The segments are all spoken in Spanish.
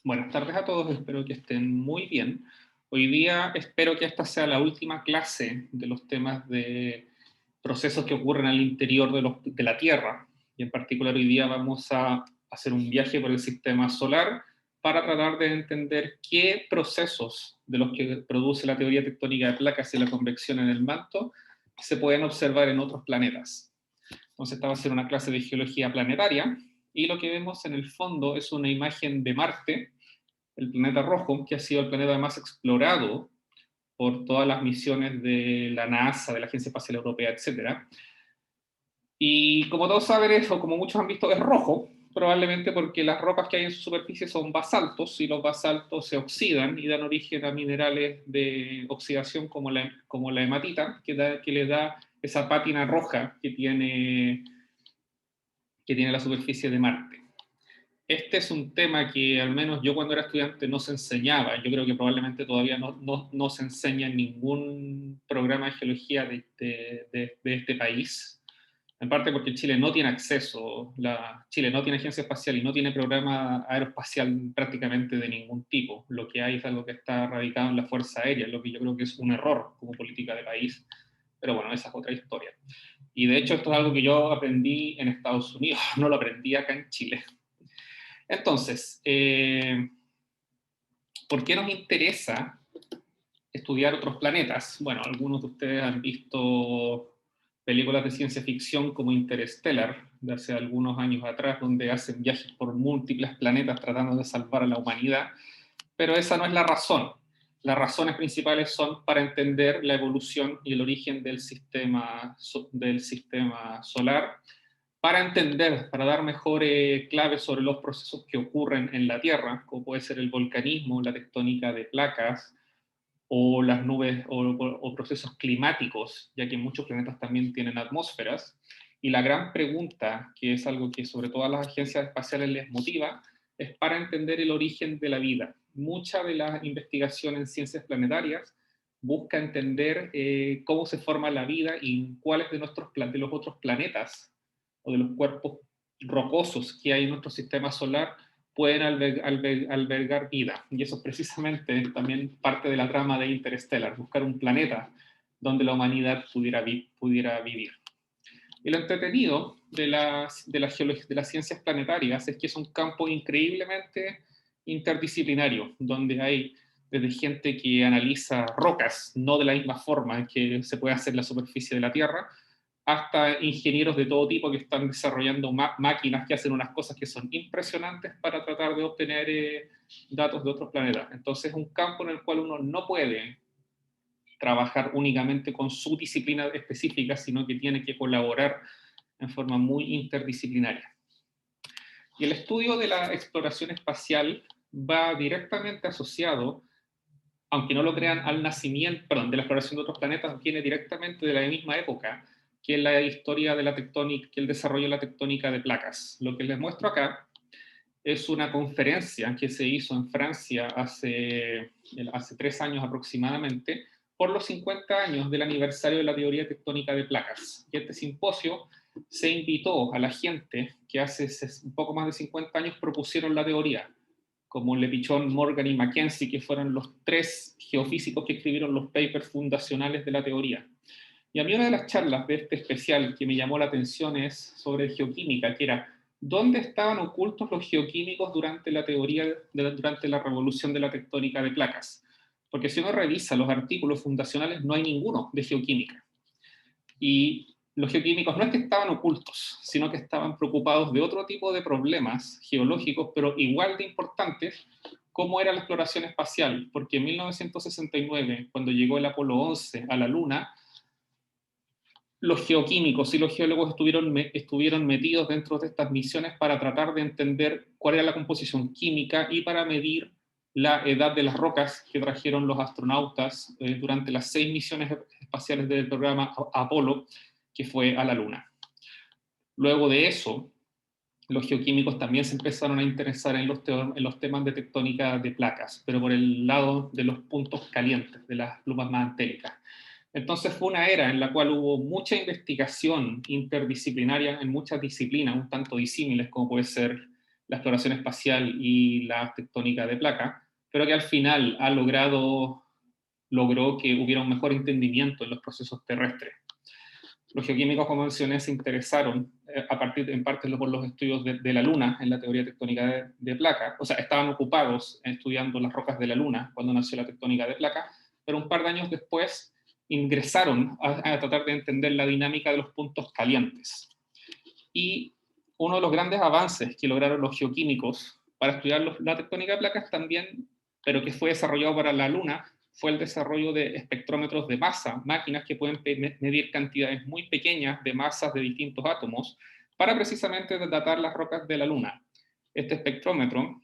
Buenas tardes a todos, espero que estén muy bien. Hoy día espero que esta sea la última clase de los temas de procesos que ocurren al interior de la Tierra. Y en particular hoy día vamos a hacer un viaje por el sistema solar para tratar de entender qué procesos de los que produce la teoría tectónica de placas y la convección en el manto se pueden observar en otros planetas. Entonces esta va a ser una clase de geología planetaria y lo que vemos en el fondo es una imagen de Marte, el planeta rojo, que ha sido el planeta más explorado por todas las misiones de la NASA, de la Agencia Espacial Europea, etcétera. Y como todos saben, eso, como muchos han visto, es rojo, probablemente porque las rocas que hay en su superficie son basaltos, y los basaltos se oxidan y dan origen a minerales de oxidación como la hematita, que le da esa pátina roja que tiene la superficie de Marte. Este es un tema que al menos yo cuando era estudiante no se enseñaba. Yo creo que probablemente todavía no se enseña en ningún programa de geología de este país. En parte porque Chile no tiene acceso, Chile no tiene agencia espacial y no tiene programa aeroespacial prácticamente de ningún tipo. Lo que hay es algo que está radicado en la Fuerza Aérea, lo que yo creo que es un error como política de país. Pero bueno, esa es otra historia. Y de hecho esto es algo que yo aprendí en Estados Unidos, no lo aprendí acá en Chile. Entonces, ¿por qué nos interesa estudiar otros planetas? Bueno, algunos de ustedes han visto películas de ciencia ficción como Interstellar, de hace algunos años atrás, donde hacen viajes por múltiples planetas tratando de salvar a la humanidad, pero esa no es la razón. Las razones principales son para entender la evolución y el origen del sistema solar, para entender, para dar mejores claves sobre los procesos que ocurren en la Tierra, como puede ser el volcanismo, la tectónica de placas, o las nubes, o procesos climáticos, ya que muchos planetas también tienen atmósferas. Y la gran pregunta, que es algo que sobre todo a las agencias espaciales les motiva, es para entender el origen de la vida. Mucha de la investigación en ciencias planetarias busca entender cómo se forma la vida y cuáles de los otros planetas o de los cuerpos rocosos que hay en nuestro sistema solar pueden albergar vida. Y eso es precisamente también parte de la trama de Interstellar, buscar un planeta donde la humanidad pudiera vivir. Y lo entretenido de las ciencias planetarias es que es un campo increíblemente interdisciplinario, donde hay desde gente que analiza rocas, no de la misma forma que se puede hacer en la superficie de la Tierra, hasta ingenieros de todo tipo que están desarrollando máquinas que hacen unas cosas que son impresionantes para tratar de obtener datos de otros planetas. Entonces es un campo en el cual uno no puede trabajar únicamente con su disciplina específica, sino que tiene que colaborar en forma muy interdisciplinaria. Y el estudio de la exploración espacial va directamente asociado, aunque no lo crean, al nacimiento, perdón, de la exploración de otros planetas, viene directamente de la misma época que la historia de la tectónica, que el desarrollo de la tectónica de placas. Lo que les muestro acá es una conferencia que se hizo en Francia hace 3 años aproximadamente, por los 50 años del aniversario de la teoría tectónica de placas. Y este simposio se invitó a la gente que hace un poco más de 50 años propusieron la teoría, como Lepichon, Morgan y Mackenzie, que fueron los 3 geofísicos que escribieron los papers fundacionales de la teoría. Y a mí una de las charlas de este especial que me llamó la atención es sobre geoquímica, que era dónde estaban ocultos los geoquímicos durante durante la revolución de la tectónica de placas. Porque si uno revisa los artículos fundacionales, no hay ninguno de geoquímica. Y los geoquímicos no es que estaban ocultos, sino que estaban preocupados de otro tipo de problemas geológicos, pero igual de importantes, como era la exploración espacial. Porque en 1969, cuando llegó el Apolo 11 a la Luna, los geoquímicos y los geólogos estuvieron metidos dentro de estas misiones para tratar de entender cuál era la composición química y para medir la edad de las rocas que trajeron los astronautas durante las 6 misiones espaciales del programa Apolo, que fue a la Luna. Luego de eso, los geoquímicos también se empezaron a interesar en los temas de tectónica de placas, pero por el lado de los puntos calientes, de las plumas magnéticas. Entonces fue una era en la cual hubo mucha investigación interdisciplinaria en muchas disciplinas, un tanto disímiles como puede ser la exploración espacial y la tectónica de placa, pero que al final logró que hubiera un mejor entendimiento en los procesos terrestres. Los geoquímicos, como mencioné, se interesaron en parte por los estudios de la Luna en la teoría tectónica de placa, o sea, estaban ocupados estudiando las rocas de la Luna cuando nació la tectónica de placa, pero un par de años después ingresaron a tratar de entender la dinámica de los puntos calientes. Y uno de los grandes avances que lograron los geoquímicos para estudiar la tectónica de placas también, pero que fue desarrollado para la Luna, fue el desarrollo de espectrómetros de masa, máquinas que pueden medir cantidades muy pequeñas de masas de distintos átomos para precisamente datar las rocas de la Luna. Este espectrómetro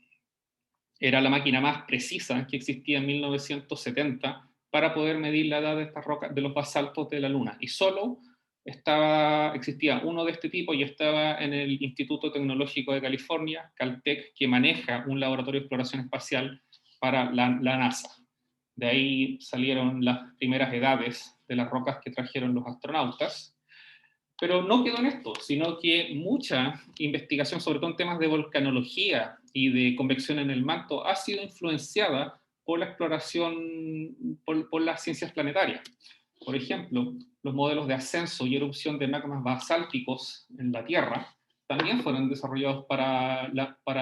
era la máquina más precisa que existía en 1970 para poder medir la edad de estas rocas, de los basaltos de la Luna. Y solo existía uno de este tipo y estaba en el Instituto Tecnológico de California, Caltech, que maneja un laboratorio de exploración espacial para la NASA. De ahí salieron las primeras edades de las rocas que trajeron los astronautas. Pero no quedó en esto, sino que mucha investigación, sobre todo en temas de volcanología y de convección en el manto, ha sido influenciada por la exploración, por las ciencias planetarias. Por ejemplo, los modelos de ascenso y erupción de magmas basálticos en la Tierra también fueron desarrollados para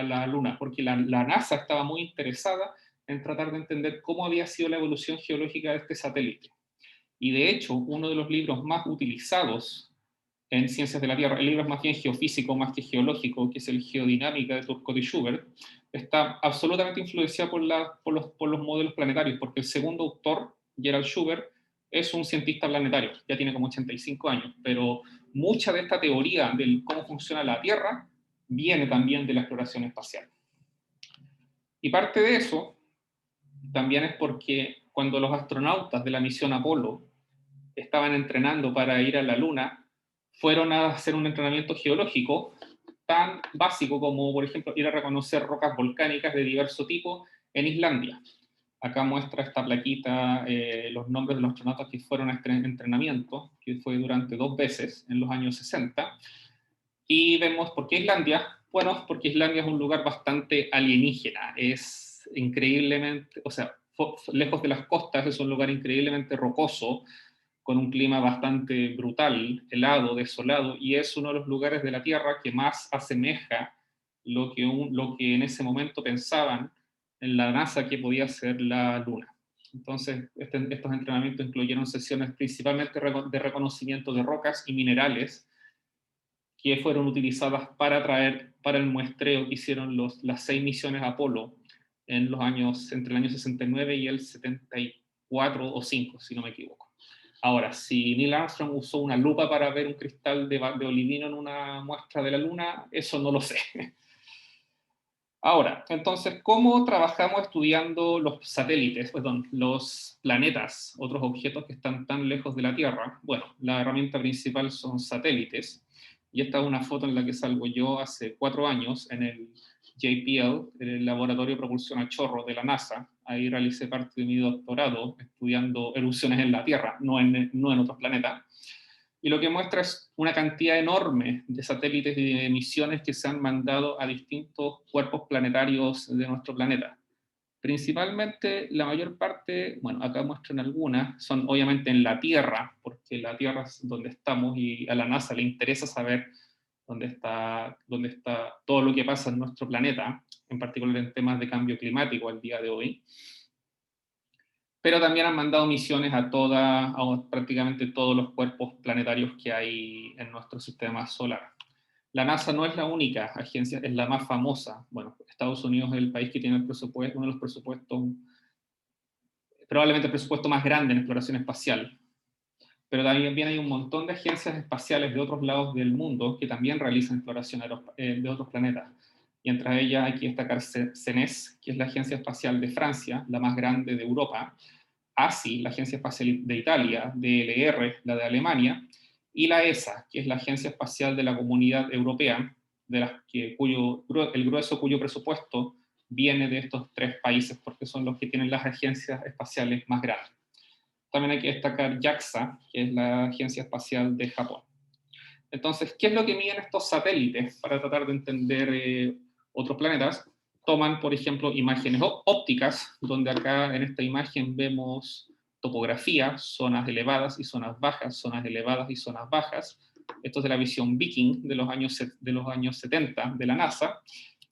la Luna, porque la NASA estaba muy interesada en tratar de entender cómo había sido la evolución geológica de este satélite. Y de hecho, uno de los libros más utilizados en Ciencias de la Tierra, el libro es más bien geofísico más que geológico, que es el Geodinámica de Turcotte y Schubert, está absolutamente influenciado por los modelos planetarios, porque el segundo autor, Gerald Schubert, es un cientista planetario, ya tiene como 85 años, pero mucha de esta teoría de cómo funciona la Tierra viene también de la exploración espacial. Y parte de eso también es porque cuando los astronautas de la misión Apolo estaban entrenando para ir a la Luna, fueron a hacer un entrenamiento geológico tan básico como, por ejemplo, ir a reconocer rocas volcánicas de diverso tipo en Islandia. Acá muestra esta plaquita los nombres de los astronautas que fueron a este entrenamiento, que fue durante 2 veces en los años 60. Y vemos por qué Islandia. Bueno, porque Islandia es un lugar bastante alienígena. Es increíblemente, o sea, lejos de las costas, es un lugar increíblemente rocoso, con un clima bastante brutal, helado, desolado, y es uno de los lugares de la Tierra que más asemeja lo que en ese momento pensaban en la NASA que podía ser la Luna. Entonces, estos entrenamientos incluyeron sesiones principalmente de reconocimiento de rocas y minerales que fueron utilizadas para el muestreo que hicieron las 6 misiones Apolo en entre el año 69 y el 74 o 5, si no me equivoco. Ahora, si Neil Armstrong usó una lupa para ver un cristal de olivino en una muestra de la Luna, eso no lo sé. Ahora, entonces, ¿cómo trabajamos estudiando los satélites, perdón, los planetas, otros objetos que están tan lejos de la Tierra? Bueno, la herramienta principal son satélites, y esta es una foto en la que salgo yo hace 4 años en el JPL, el Laboratorio de Propulsión a Chorro de la NASA. Ahí realicé parte de mi doctorado estudiando erupciones en la Tierra, no en otros planetas. Y lo que muestra es una cantidad enorme de satélites y de misiones que se han mandado a distintos cuerpos planetarios de nuestro planeta. Principalmente, la mayor parte, bueno, acá muestran algunas, son obviamente en la Tierra, porque la Tierra es donde estamos y a la NASA le interesa saber dónde está todo lo que pasa en nuestro planeta, en particular en temas de cambio climático al día de hoy. Pero también han mandado misiones a prácticamente todos los cuerpos planetarios que hay en nuestro sistema solar. La NASA no es la única agencia, es la más famosa. Bueno, Estados Unidos es el país que tiene uno de los presupuestos, probablemente el presupuesto más grande en exploración espacial. Pero también hay un montón de agencias espaciales de otros lados del mundo que también realizan exploración de otros planetas. Y entre ellas hay que destacar CNES, que es la Agencia Espacial de Francia, la más grande de Europa, ASI, la Agencia Espacial de Italia, DLR, la de Alemania, y la ESA, que es la Agencia Espacial de la Comunidad Europea, el grueso cuyo presupuesto viene de estos 3 países, porque son los que tienen las agencias espaciales más grandes. También hay que destacar JAXA, que es la Agencia Espacial de Japón. Entonces, ¿qué es lo que miden estos satélites para tratar de entender otros planetas, toman, por ejemplo, imágenes ópticas, donde acá en esta imagen vemos topografía, zonas elevadas y zonas bajas, zonas elevadas y zonas bajas. Esto es de la visión Viking de los años 70 de la NASA.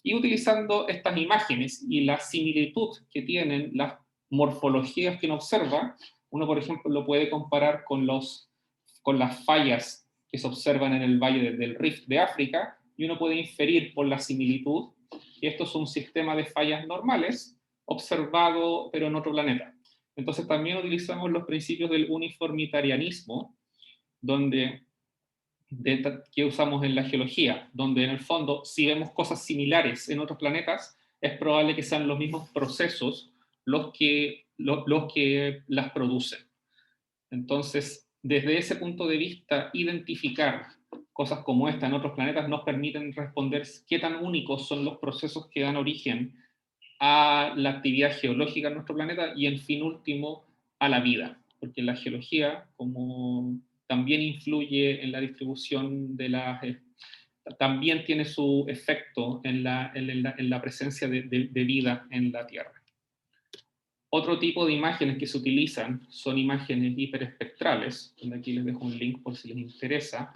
Y utilizando estas imágenes y la similitud que tienen las morfologías que uno observa, uno, por ejemplo, lo puede comparar con las fallas que se observan en el Valle del Rift de África, y uno puede inferir por la similitud que esto es un sistema de fallas normales observado, pero en otro planeta. Entonces también utilizamos los principios del uniformitarianismo, que usamos en la geología, donde en el fondo, si vemos cosas similares en otros planetas, es probable que sean los mismos procesos los que las producen. Entonces, desde ese punto de vista, identificar cosas como esta en otros planetas nos permiten responder qué tan únicos son los procesos que dan origen a la actividad geológica en nuestro planeta y, en fin último, a la vida. Porque la geología, como también influye en la distribución de también tiene su efecto en la presencia de vida en la Tierra. Otro tipo de imágenes que se utilizan son imágenes hiperespectrales, donde aquí les dejo un link por si les interesa,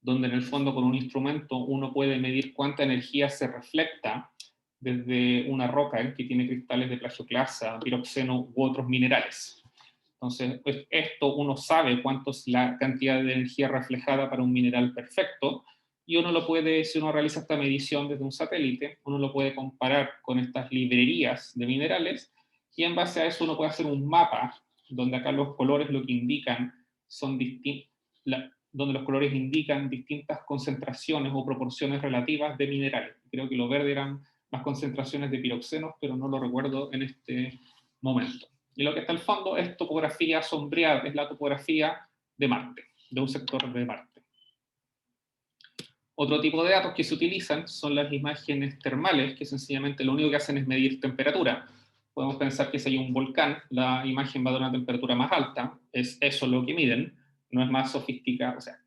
donde en el fondo con un instrumento uno puede medir cuánta energía se refleja desde una roca que tiene cristales de plagioclasa, piroxeno u otros minerales. Entonces, pues, esto uno sabe cuánto es la cantidad de energía reflejada para un mineral perfecto, y uno lo puede, si uno realiza esta medición desde un satélite, uno lo puede comparar con estas librerías de minerales, y en base a eso uno puede hacer un mapa, donde acá los colores lo que indican son donde los colores indican distintas concentraciones o proporciones relativas de minerales. Creo que lo verde eran las concentraciones de piroxenos, pero no lo recuerdo en este momento. Y lo que está al fondo es topografía sombreada, es la topografía de Marte, de un sector de Marte. Otro tipo de datos que se utilizan son las imágenes termales, que sencillamente lo único que hacen es medir temperatura. Podemos pensar que si hay un volcán, la imagen va a dar una temperatura más alta, es eso lo que miden, no es más sofisticado. O sea,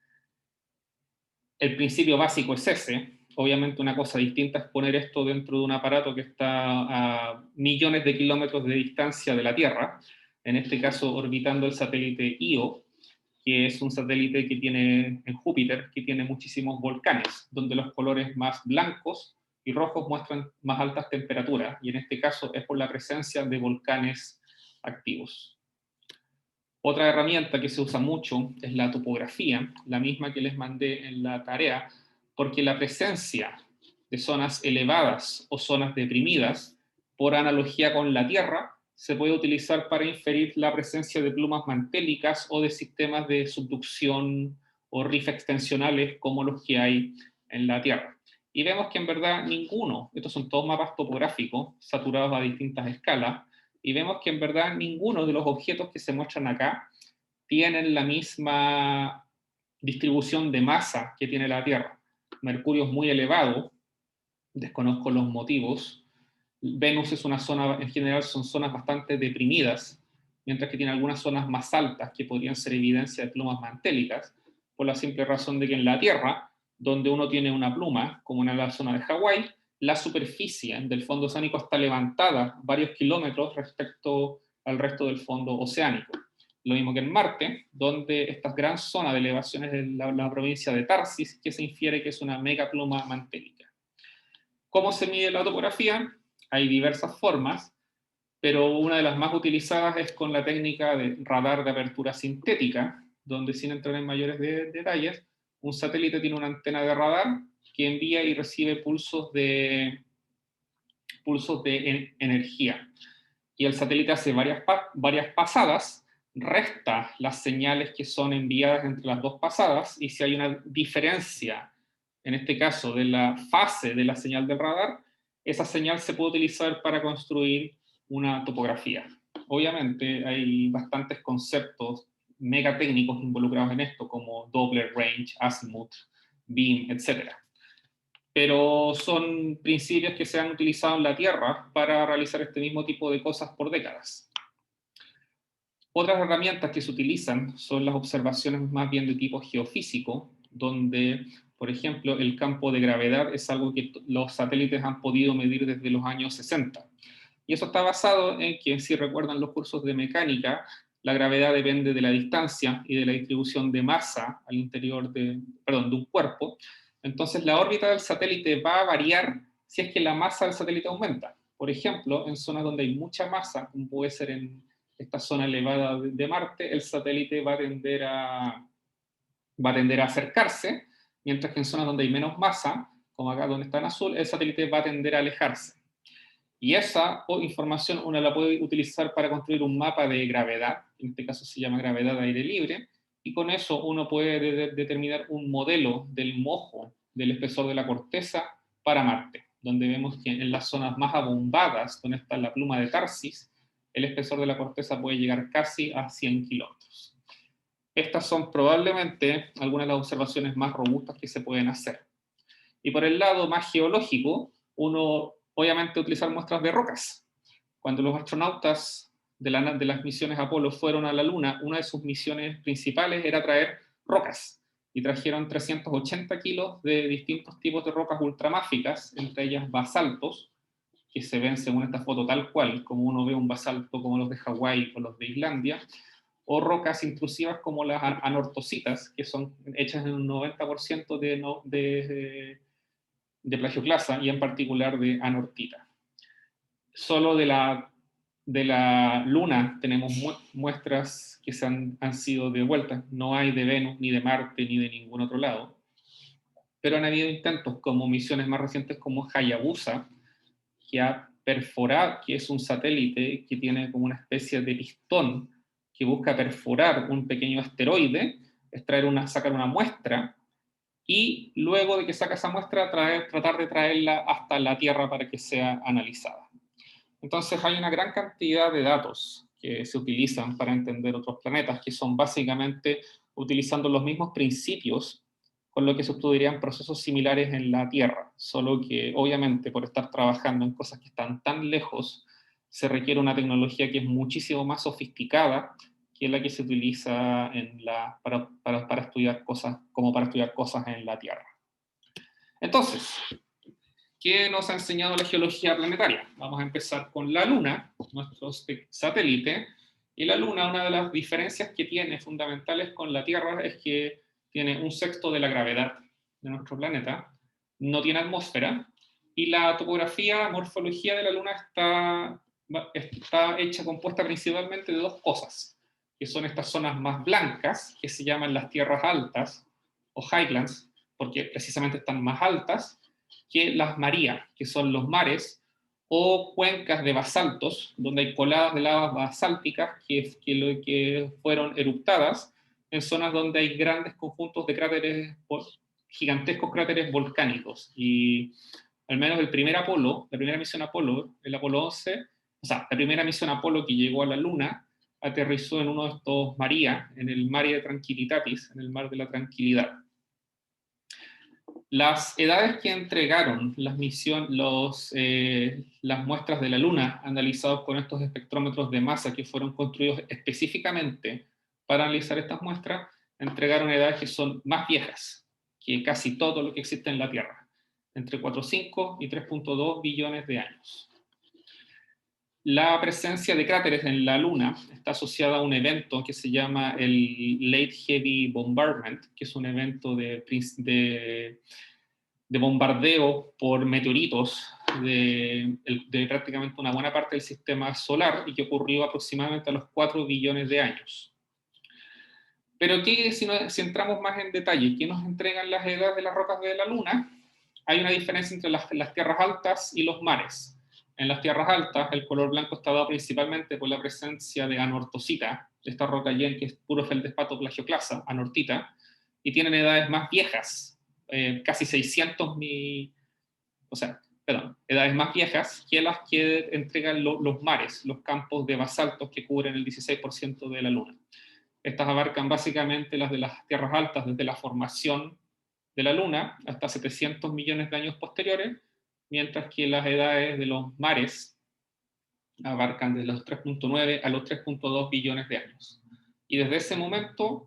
el principio básico es ese. Obviamente una cosa distinta es poner esto dentro de un aparato que está a millones de kilómetros de distancia de la Tierra, en este caso orbitando el satélite Io, que es un satélite que tiene en Júpiter, que tiene muchísimos volcanes, donde los colores más blancos y rojos muestran más altas temperaturas, y en este caso es por la presencia de volcanes activos. Otra herramienta que se usa mucho es la topografía, la misma que les mandé en la tarea, porque la presencia de zonas elevadas o zonas deprimidas, por analogía con la Tierra, se puede utilizar para inferir la presencia de plumas mantélicas o de sistemas de subducción o rift extensionales como los que hay en la Tierra. Y vemos que en verdad ninguno, estos son todos mapas topográficos saturados a distintas escalas, y vemos que en verdad ninguno de los objetos que se muestran acá tienen la misma distribución de masa que tiene la Tierra. Mercurio es muy elevado, desconozco los motivos. Venus es una zona, en general son zonas bastante deprimidas, mientras que tiene algunas zonas más altas que podrían ser evidencia de plumas mantélicas, por la simple razón de que en la Tierra, donde uno tiene una pluma, como en la zona de Hawái, la superficie del fondo oceánico está levantada varios kilómetros respecto al resto del fondo oceánico. Lo mismo que en Marte, donde esta gran zona de elevaciones es la provincia de Tarsis, que se infiere que es una megapluma mantélica. ¿Cómo se mide la topografía? Hay diversas formas, pero una de las más utilizadas es con la técnica de radar de apertura sintética, donde, sin entrar en mayores detalles, un satélite tiene una antena de radar que envía y recibe pulsos de energía. Y el satélite hace varias pasadas, resta las señales que son enviadas entre las dos pasadas, y si hay una diferencia, en este caso de la fase de la señal del radar, esa señal se puede utilizar para construir una topografía. Obviamente hay bastantes conceptos megatécnicos involucrados en esto, como Doppler, range, azimuth, beam, etc. Pero son principios que se han utilizado en la Tierra para realizar este mismo tipo de cosas por décadas. Otras herramientas que se utilizan son las observaciones más bien de tipo geofísico, donde, Por ejemplo, el campo de gravedad es algo que los satélites han podido medir desde los años 60. Y eso está basado en que, si recuerdan los cursos de mecánica, la gravedad depende de la distancia y de la distribución de masa al interior de un cuerpo. Entonces, la órbita del satélite va a variar si es que la masa del satélite aumenta. Por ejemplo, en zonas donde hay mucha masa, como puede ser en esta zona elevada de Marte, el satélite va a tender a acercarse, mientras que en zonas donde hay menos masa, como acá donde está en azul, el satélite va a tender a alejarse. Y esa información uno la puede utilizar para construir un mapa de gravedad, en este caso se llama gravedad de aire libre, y con eso uno puede determinar un modelo del mojo, del espesor de la corteza para Marte, donde vemos que en las zonas más abombadas, donde está la pluma de Tarsis, el espesor de la corteza puede llegar casi a 100 kilómetros. Estas son probablemente algunas de las observaciones más robustas que se pueden hacer. Y por el lado más geológico, uno obviamente utilizar muestras de rocas. Cuando los astronautas de las misiones Apolo fueron a la Luna, una de sus misiones principales era traer rocas. Y trajeron 380 kilos de distintos tipos de rocas ultramáficas, entre ellas basaltos, que se ven según esta foto tal cual, como uno ve un basalto como los de Hawái o los de Islandia, o rocas intrusivas como las anortositas, que son hechas en un 90% de plagioclasa y en particular de anortita. Solo de la Luna tenemos muestras que han sido devueltas, no hay de Venus, ni de Marte, ni de ningún otro lado, pero han habido intentos como misiones más recientes como Hayabusa, que ha perforado, que es un satélite que tiene como una especie de pistón que busca perforar un pequeño asteroide, sacar una muestra, y luego de que saca esa muestra, tratar de traerla hasta la Tierra para que sea analizada. Entonces hay una gran cantidad de datos que se utilizan para entender otros planetas, que son básicamente utilizando los mismos principios con lo que se estudiarían procesos similares en la Tierra, solo que obviamente por estar trabajando en cosas que están tan lejos, se requiere una tecnología que es muchísimo más sofisticada que la que se utiliza para estudiar cosas, como para estudiar cosas en la Tierra. Entonces, ¿qué nos ha enseñado la geología planetaria? Vamos a empezar con la Luna, nuestro satélite. Y la Luna, una de las diferencias que tiene fundamentales con la Tierra es que tiene un sexto de la gravedad de nuestro planeta, no tiene atmósfera, y la topografía, morfología de la Luna está compuesta principalmente de dos cosas, que son estas zonas más blancas, que se llaman las tierras altas, o highlands, porque precisamente están más altas, que las marías, que son los mares, o cuencas de basaltos, donde hay coladas de lavas basálticas que fueron eruptadas en zonas donde hay grandes conjuntos de cráteres, gigantescos cráteres volcánicos. Y al menos la primera misión Apolo, el Apolo 11, la primera misión Apolo que llegó a la Luna, aterrizó en uno de estos marías, en el Mare Tranquillitatis, en el mar de la tranquilidad. Las edades que entregaron las muestras de la Luna, analizados con estos espectrómetros de masa que fueron construidos específicamente para analizar estas muestras, entregaron edades que son más viejas que casi todo lo que existe en la Tierra, entre 4,5 y 3,2 billones de años. La presencia de cráteres en la Luna está asociada a un evento que se llama el Late Heavy Bombardment, que es un evento de bombardeo por meteoritos de prácticamente una buena parte del sistema solar y que ocurrió aproximadamente a los 4 billones de años. Pero si entramos más en detalle, ¿qué nos entregan las edades de las rocas de la Luna? Hay una diferencia entre las tierras altas y los mares. En las tierras altas, el color blanco está dado principalmente por la presencia de anortosita, de esta roca yen que es puro feldespato plagioclasa, anortita, y tienen edades más viejas, casi 600 edades más viejas que las que entregan los mares, los campos de basaltos que cubren el 16% de la Luna. Estas abarcan básicamente las de las tierras altas desde la formación de la Luna hasta 700 millones de años posteriores, mientras que las edades de los mares abarcan desde los 3,9 a los 3,2 billones de años. Y desde ese momento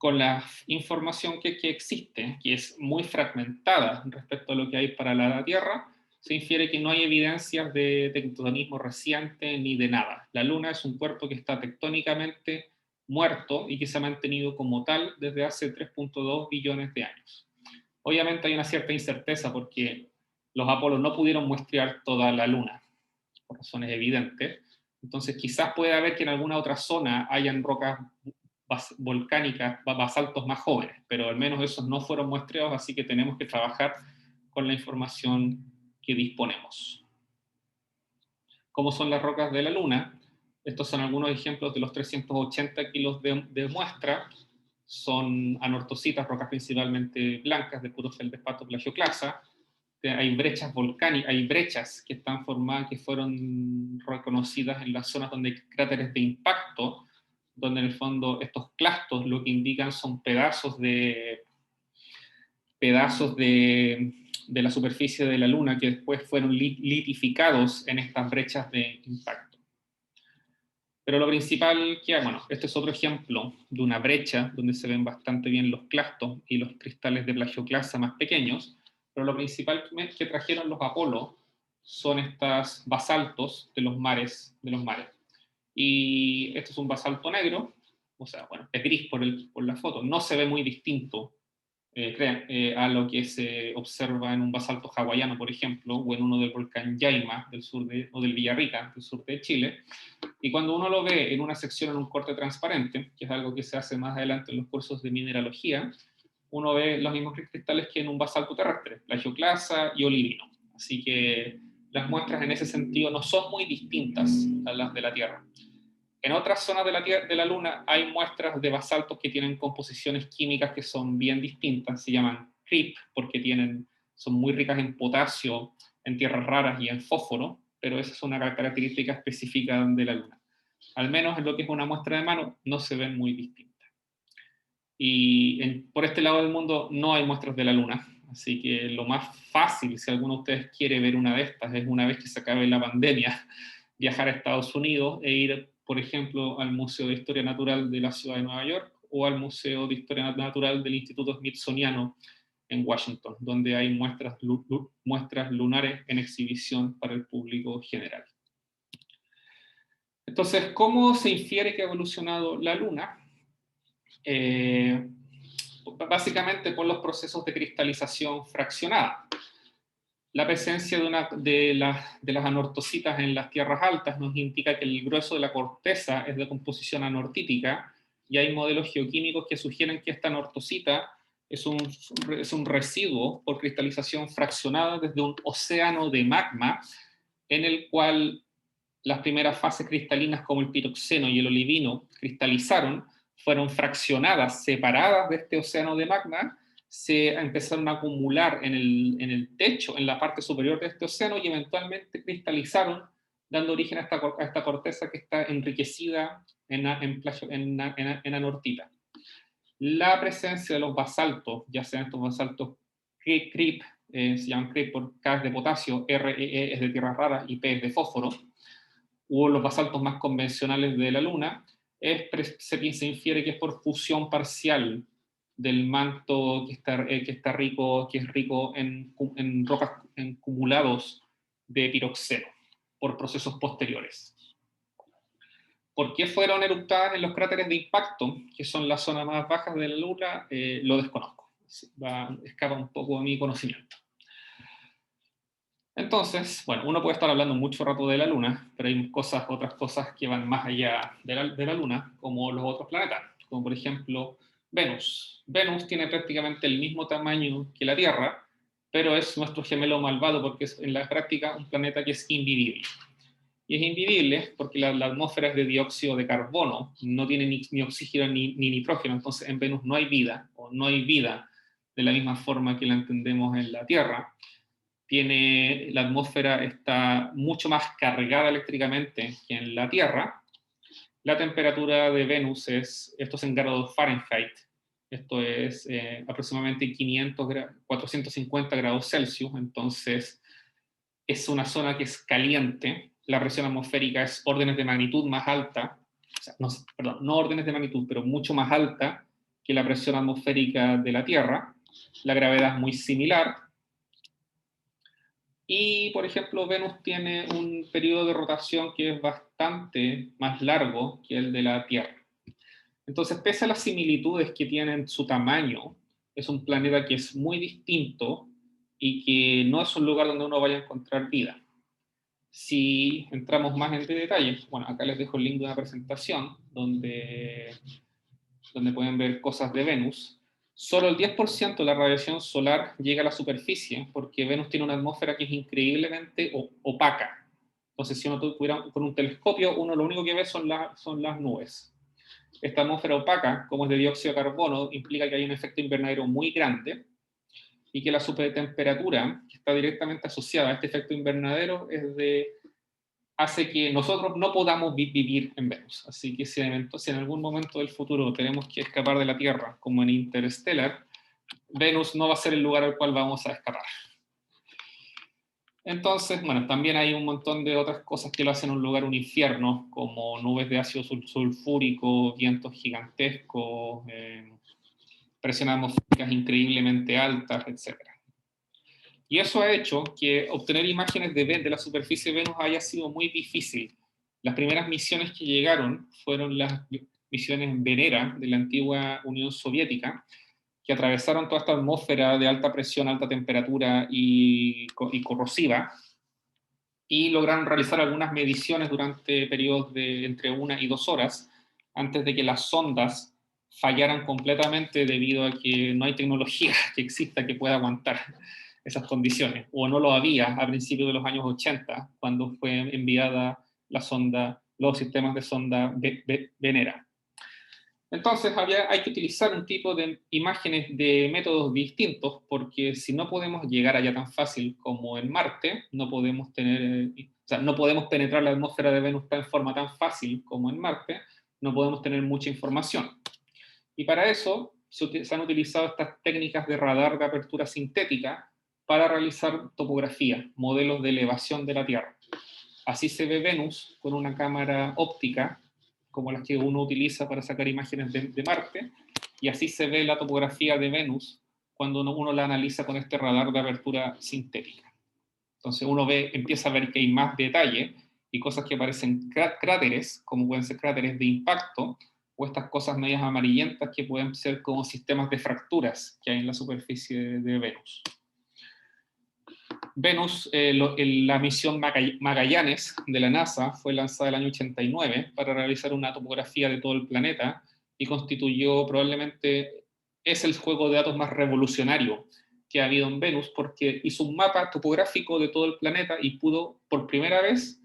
con la información que existe, que es muy fragmentada respecto a lo que hay para la Tierra, se infiere que no hay evidencias de tectonismo reciente ni de nada. La Luna es un cuerpo que está tectónicamente muerto y que se ha mantenido como tal desde hace 3.2 billones de años. Obviamente hay una cierta incerteza porque los Apolos no pudieron muestrear toda la Luna, por razones evidentes. Entonces quizás puede haber que en alguna otra zona hayan rocas volcánicas, basaltos más jóvenes, pero al menos esos no fueron muestreados, así que tenemos que trabajar con la información que disponemos. ¿Cómo son las rocas de la Luna? Estos son algunos ejemplos de los 380 kilos de muestra. Son anortositas, rocas principalmente blancas de puro feldespato plagioclasa. Hay brechas volcánicas, hay brechas que están formadas, que fueron reconocidas en las zonas donde hay cráteres de impacto, donde en el fondo estos clastos lo que indican son pedazos de la superficie de la Luna que después fueron litificados en estas brechas de impacto. Pero lo principal que, bueno, este es otro ejemplo de una brecha donde se ven bastante bien los clastos y los cristales de plagioclasa más pequeños, pero lo principal que trajeron los Apolo son estos basaltos de los mares. Y esto es un basalto negro, o sea, bueno, es gris por la foto, no se ve muy distinto a lo que se observa en un basalto hawaiano, por ejemplo, o en uno del volcán Yaima del sur o del Villarrica, del sur de Chile. Y cuando uno lo ve en una sección en un corte transparente, que es algo que se hace más adelante en los cursos de mineralogía, uno ve los mismos cristales que en un basalto terrestre, plagioclasa y olivino. Así que las muestras en ese sentido no son muy distintas a las de la Tierra. En otras zonas de la Luna hay muestras de basaltos que tienen composiciones químicas que son bien distintas, se llaman CRIP porque son muy ricas en potasio, en tierras raras y en fósforo, pero esa es una característica específica de la Luna. Al menos en lo que es una muestra de mano, no se ven muy distintas. Y por este lado del mundo no hay muestras de la Luna, así que lo más fácil, si alguno de ustedes quiere ver una de estas, es una vez que se acabe la pandemia, viajar a Estados Unidos e ir, por ejemplo, al Museo de Historia Natural de la Ciudad de Nueva York o al Museo de Historia Natural del Instituto Smithsoniano en Washington, donde hay muestras lunares en exhibición para el público general. Entonces, ¿cómo se infiere que ha evolucionado la Luna? Básicamente por los procesos de cristalización fraccionada. La presencia de las anortositas en las tierras altas nos indica que el grueso de la corteza es de composición anortítica y hay modelos geoquímicos que sugieren que esta anortosita es un residuo por cristalización fraccionada desde un océano de magma en el cual las primeras fases cristalinas como el piroxeno y el olivino cristalizaron, fueron fraccionadas, separadas de este océano de magma, se empezaron a acumular en el techo, en la parte superior de este océano y eventualmente cristalizaron, dando origen a esta corteza que está enriquecida en anortita. La presencia de los basaltos, ya sean estos basaltos CRIP, se llaman CRIP por K es de potasio, REE es de tierras raras y P es de fósforo, o los basaltos más convencionales de la Luna, se infiere que es por fusión parcial del manto que es rico en rocas, en cumulados de piroxeno, por procesos posteriores. ¿Por qué fueron eruptadas en los cráteres de impacto, que son las zonas más bajas de la Luna? Lo desconozco. Escapa un poco de mi conocimiento. Entonces, bueno, uno puede estar hablando mucho rato de la Luna, pero hay otras cosas que van más allá de la Luna, como los otros planetas, como por ejemplo Venus. Venus tiene prácticamente el mismo tamaño que la Tierra, pero es nuestro gemelo malvado porque es en la práctica un planeta que es invivible. Y es invivible porque la atmósfera es de dióxido de carbono, no tiene ni oxígeno ni nitrógeno, entonces en Venus no hay vida, o no hay vida de la misma forma que la entendemos en la Tierra. La atmósfera está mucho más cargada eléctricamente que en la Tierra. La temperatura de Venus esto es en grados Fahrenheit, esto es aproximadamente 450 grados Celsius, entonces es una zona que es caliente, la presión atmosférica es órdenes de magnitud más alta, o sea, no órdenes de magnitud, pero mucho más alta que la presión atmosférica de la Tierra. La gravedad es muy similar. Y, por ejemplo, Venus tiene un periodo de rotación que es bastante más largo que el de la Tierra. Entonces, pese a las similitudes que tienen su tamaño, es un planeta que es muy distinto y que no es un lugar donde uno vaya a encontrar vida. Si entramos más en detalles, bueno, acá les dejo el link de una presentación donde pueden ver cosas de Venus. Solo el 10% de la radiación solar llega a la superficie, porque Venus tiene una atmósfera que es increíblemente opaca. Entonces, si uno tuviera con un telescopio, uno lo único que ve son las nubes. Esta atmósfera opaca, como es de dióxido de carbono, implica que hay un efecto invernadero muy grande y que la supertemperatura, que está directamente asociada a este efecto invernadero, hace que nosotros no podamos vivir en Venus. Así que si en algún momento del futuro tenemos que escapar de la Tierra, como en Interstellar, Venus no va a ser el lugar al cual vamos a escapar. Entonces, bueno, también hay un montón de otras cosas que lo hacen un lugar un infierno, como nubes de ácido sulfúrico, vientos gigantescos, presiones atmosféricas increíblemente altas, etc. Y eso ha hecho que obtener imágenes de la superficie de Venus haya sido muy difícil. Las primeras misiones que llegaron fueron las misiones Venera de la antigua Unión Soviética, que atravesaron toda esta atmósfera de alta presión, alta temperatura y corrosiva, y lograron realizar algunas mediciones durante periodos de entre 1 y 2 horas, antes de que las sondas fallaran completamente debido a que no hay tecnología que exista que pueda aguantar esas condiciones, o no lo había a principios de los años 80, cuando fue enviada los sistemas de sonda Venera. Entonces hay que utilizar un tipo de imágenes de métodos distintos, porque si no podemos llegar allá tan fácil como en Marte, no podemos no podemos penetrar la atmósfera de Venus en forma tan fácil como en Marte, no podemos tener mucha información. Y para eso se han utilizado estas técnicas de radar de apertura sintética para realizar topografía, modelos de elevación de la Tierra. Así se ve Venus con una cámara óptica, como las que uno utiliza para sacar imágenes de Marte, y así se ve la topografía de Venus cuando uno la analiza con este radar de apertura sintética. Entonces uno empieza a ver que hay más detalle y cosas que parecen cráteres, como pueden ser cráteres de impacto, o estas cosas medias amarillentas que pueden ser como sistemas de fracturas que hay en la superficie de Venus. Venus, la misión Magallanes de la NASA fue lanzada el año 89 para realizar una topografía de todo el planeta y constituyó probablemente, es el juego de datos más revolucionario que ha habido en Venus, porque hizo un mapa topográfico de todo el planeta y pudo por primera vez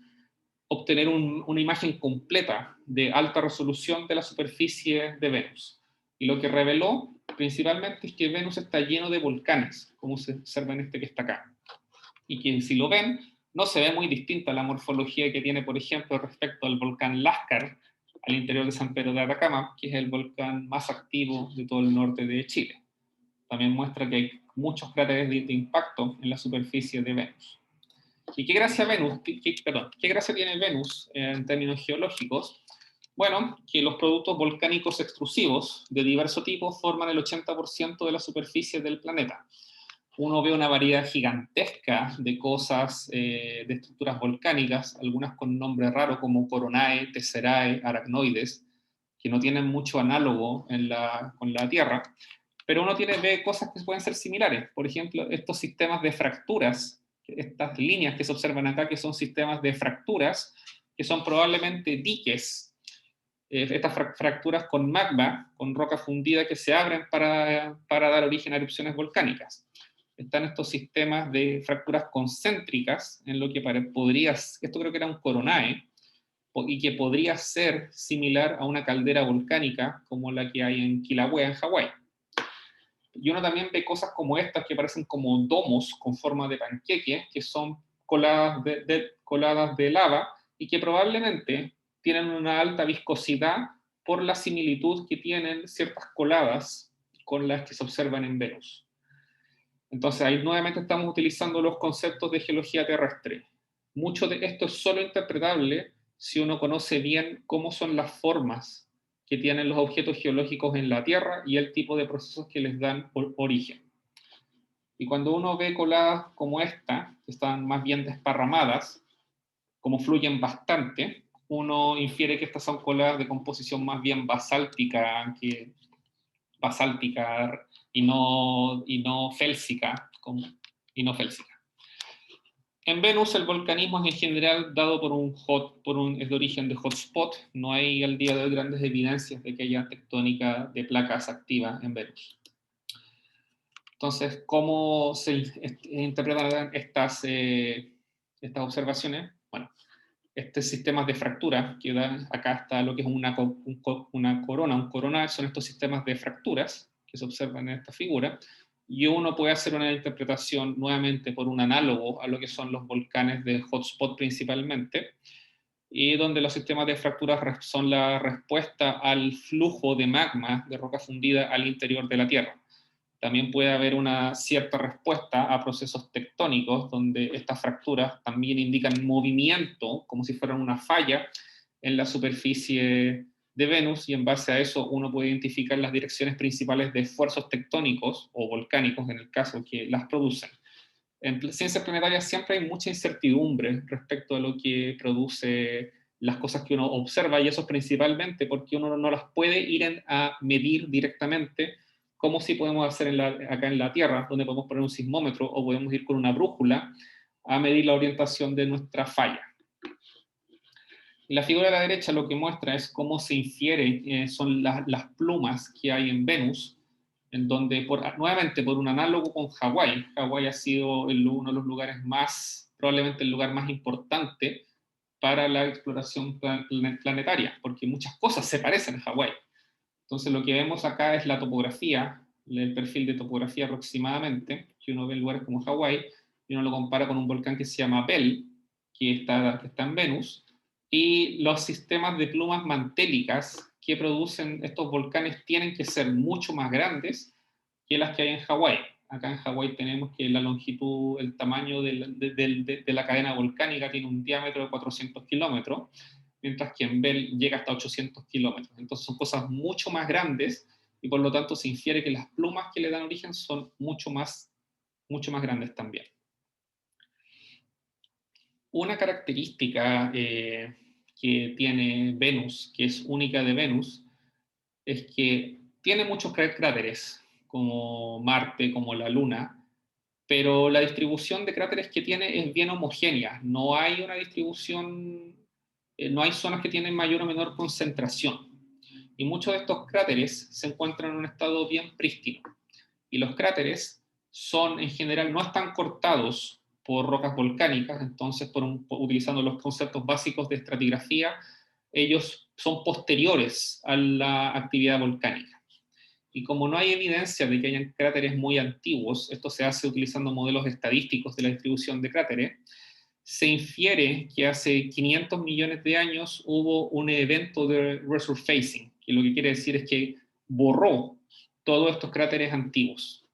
obtener una imagen completa de alta resolución de la superficie de Venus. Y lo que reveló principalmente es que Venus está lleno de volcanes, como se observa en este que está acá. Y que si lo ven, no se ve muy distinta la morfología que tiene, por ejemplo, respecto al volcán Lascar, al interior de San Pedro de Atacama, que es el volcán más activo de todo el norte de Chile. También muestra que hay muchos cráteres de impacto en la superficie de Venus. ¿Y qué gracia qué gracia tiene Venus en términos geológicos? Bueno, que los productos volcánicos extrusivos de diverso tipo forman el 80% de la superficie del planeta. Uno ve una variedad gigantesca de cosas, de estructuras volcánicas, algunas con nombres raros como coronae, tesserae, aracnoides, que no tienen mucho análogo con la Tierra, pero uno ve cosas que pueden ser similares. Por ejemplo, estos sistemas de fracturas, estas líneas que se observan acá, que son sistemas de fracturas, que son probablemente diques, estas fracturas con magma, con roca fundida que se abren para dar origen a erupciones volcánicas. Están estos sistemas de fracturas concéntricas, en lo que esto creo que era un coronae, y que podría ser similar a una caldera volcánica como la que hay en Kilauea, en Hawái. Y uno también ve cosas como estas que parecen como domos con forma de panqueque, que son coladas de lava y que probablemente tienen una alta viscosidad por la similitud que tienen ciertas coladas con las que se observan en Venus. Entonces ahí nuevamente estamos utilizando los conceptos de geología terrestre. Mucho de esto es solo interpretable si uno conoce bien cómo son las formas que tienen los objetos geológicos en la Tierra y el tipo de procesos que les dan origen. Y cuando uno ve coladas como esta, que están más bien desparramadas, como fluyen bastante, uno infiere que estas son coladas de composición más bien basáltica, y no félsica, En Venus el volcanismo es en general dado es de origen de hotspot. No hay al día de hoy grandes evidencias de que haya tectónica de placas activas en Venus. Entonces, ¿cómo se interpretan estas observaciones? Bueno, estos sistemas de fractura, que dan, acá está lo que es una corona. Un corona son estos sistemas de fracturas que se observan en esta figura, y uno puede hacer una interpretación nuevamente por un análogo a lo que son los volcanes de hotspot principalmente, y donde los sistemas de fracturas son la respuesta al flujo de magma de roca fundida al interior de la Tierra. También puede haber una cierta respuesta a procesos tectónicos, donde estas fracturas también indican movimiento, como si fueran una falla en la superficie de Venus, y en base a eso uno puede identificar las direcciones principales de esfuerzos tectónicos o volcánicos, en el caso que las producen. En ciencias planetarias siempre hay mucha incertidumbre respecto a lo que produce las cosas que uno observa, y eso es principalmente porque uno no las puede ir a medir directamente, como si podemos hacer acá en la Tierra, donde podemos poner un sismómetro o podemos ir con una brújula a medir la orientación de nuestra falla. Y la figura de la derecha lo que muestra es cómo se infiere, son las plumas que hay en Venus, en donde, nuevamente, por un análogo con Hawái. Hawái ha sido uno de los lugares probablemente el lugar más importante para la exploración planetaria, porque muchas cosas se parecen a Hawái. Entonces lo que vemos acá es la topografía, el perfil de topografía aproximadamente, que uno ve en lugares como Hawái, y uno lo compara con un volcán que se llama Bell, que está en Venus, y los sistemas de plumas mantélicas que producen estos volcanes tienen que ser mucho más grandes que las que hay en Hawái. Acá en Hawái tenemos que la longitud, el tamaño de la cadena volcánica tiene un diámetro de 400 kilómetros, mientras que en Bell llega hasta 800 kilómetros. Entonces son cosas mucho más grandes, y por lo tanto se infiere que las plumas que le dan origen son mucho más grandes también. Una característica que tiene Venus, que es única de Venus, es que tiene muchos cráteres, como Marte, como la Luna, pero la distribución de cráteres que tiene es bien homogénea. No hay una distribución, no hay zonas que tienen mayor o menor concentración. Y muchos de estos cráteres se encuentran en un estado bien prístino. Y los cráteres son, en general, no están cortados por rocas volcánicas. Entonces, utilizando los conceptos básicos de estratigrafía, ellos son posteriores a la actividad volcánica. Y como no hay evidencia de que hayan cráteres muy antiguos, esto se hace utilizando modelos estadísticos de la distribución de cráteres, se infiere que hace 500 millones de años hubo un evento de resurfacing, que lo que quiere decir es que borró todos estos cráteres antiguos.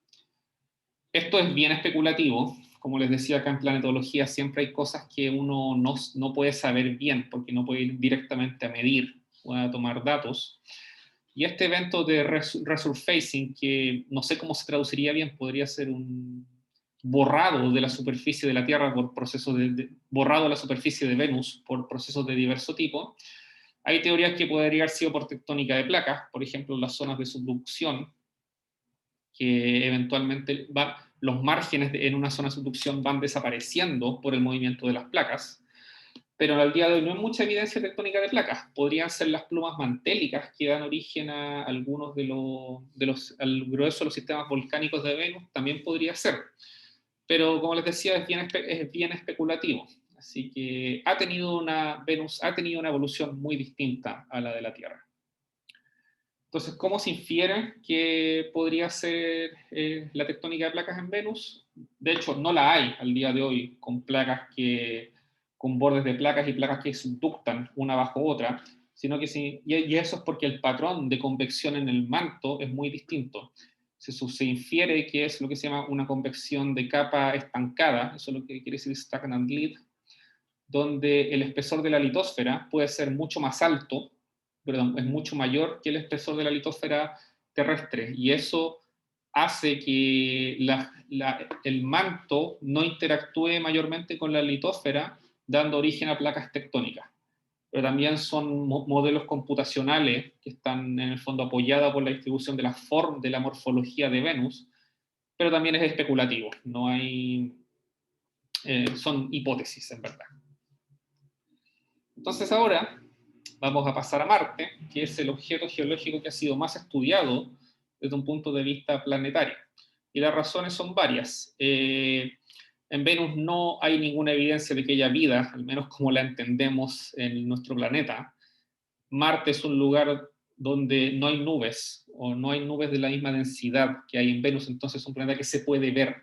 Esto es bien especulativo. Como les decía, acá en planetología siempre hay cosas que uno no puede saber bien, porque no puede ir directamente a medir o a tomar datos. Y este evento de resurfacing, que no sé cómo se traduciría bien, podría ser un borrado de la superficie de la Tierra por procesos borrado de la superficie de Venus por procesos de diverso tipo. Hay teorías que podría haber sido por tectónica de placas, por ejemplo, las zonas de subducción, que eventualmente los márgenes en una zona de subducción van desapareciendo por el movimiento de las placas. Pero al día de hoy no hay mucha evidencia tectónica de placas. Podrían ser las plumas mantélicas que dan origen a algunos al grueso de los sistemas volcánicos de Venus, también podría ser. Pero como les decía, es bien especulativo. Así que Venus ha tenido una evolución muy distinta a la de la Tierra. Entonces, ¿cómo se infiere que podría ser la tectónica de placas en Venus? De hecho, no la hay al día de hoy con con bordes de placas y placas que subductan una bajo otra, sino que y eso es porque el patrón de convección en el manto es muy distinto. Se infiere que es lo que se llama una convección de capa estancada, eso es lo que quiere decir stagnant lead, donde el espesor de la litosfera puede ser mucho más alto perdón, es mucho mayor que el espesor de la litosfera terrestre, y eso hace que el manto no interactúe mayormente con la litosfera, dando origen a placas tectónicas. Pero también son modelos computacionales que están en el fondo apoyados por la distribución de de la morfología de Venus, pero también es especulativo, no hay, son hipótesis en verdad. Entonces ahora vamos a pasar a Marte, que es el objeto geológico que ha sido más estudiado desde un punto de vista planetario. Y las razones son varias. En Venus no hay ninguna evidencia de que haya vida, al menos como la entendemos en nuestro planeta. Marte es un lugar donde no hay nubes, o no hay nubes de la misma densidad que hay en Venus, entonces es un planeta que se puede ver.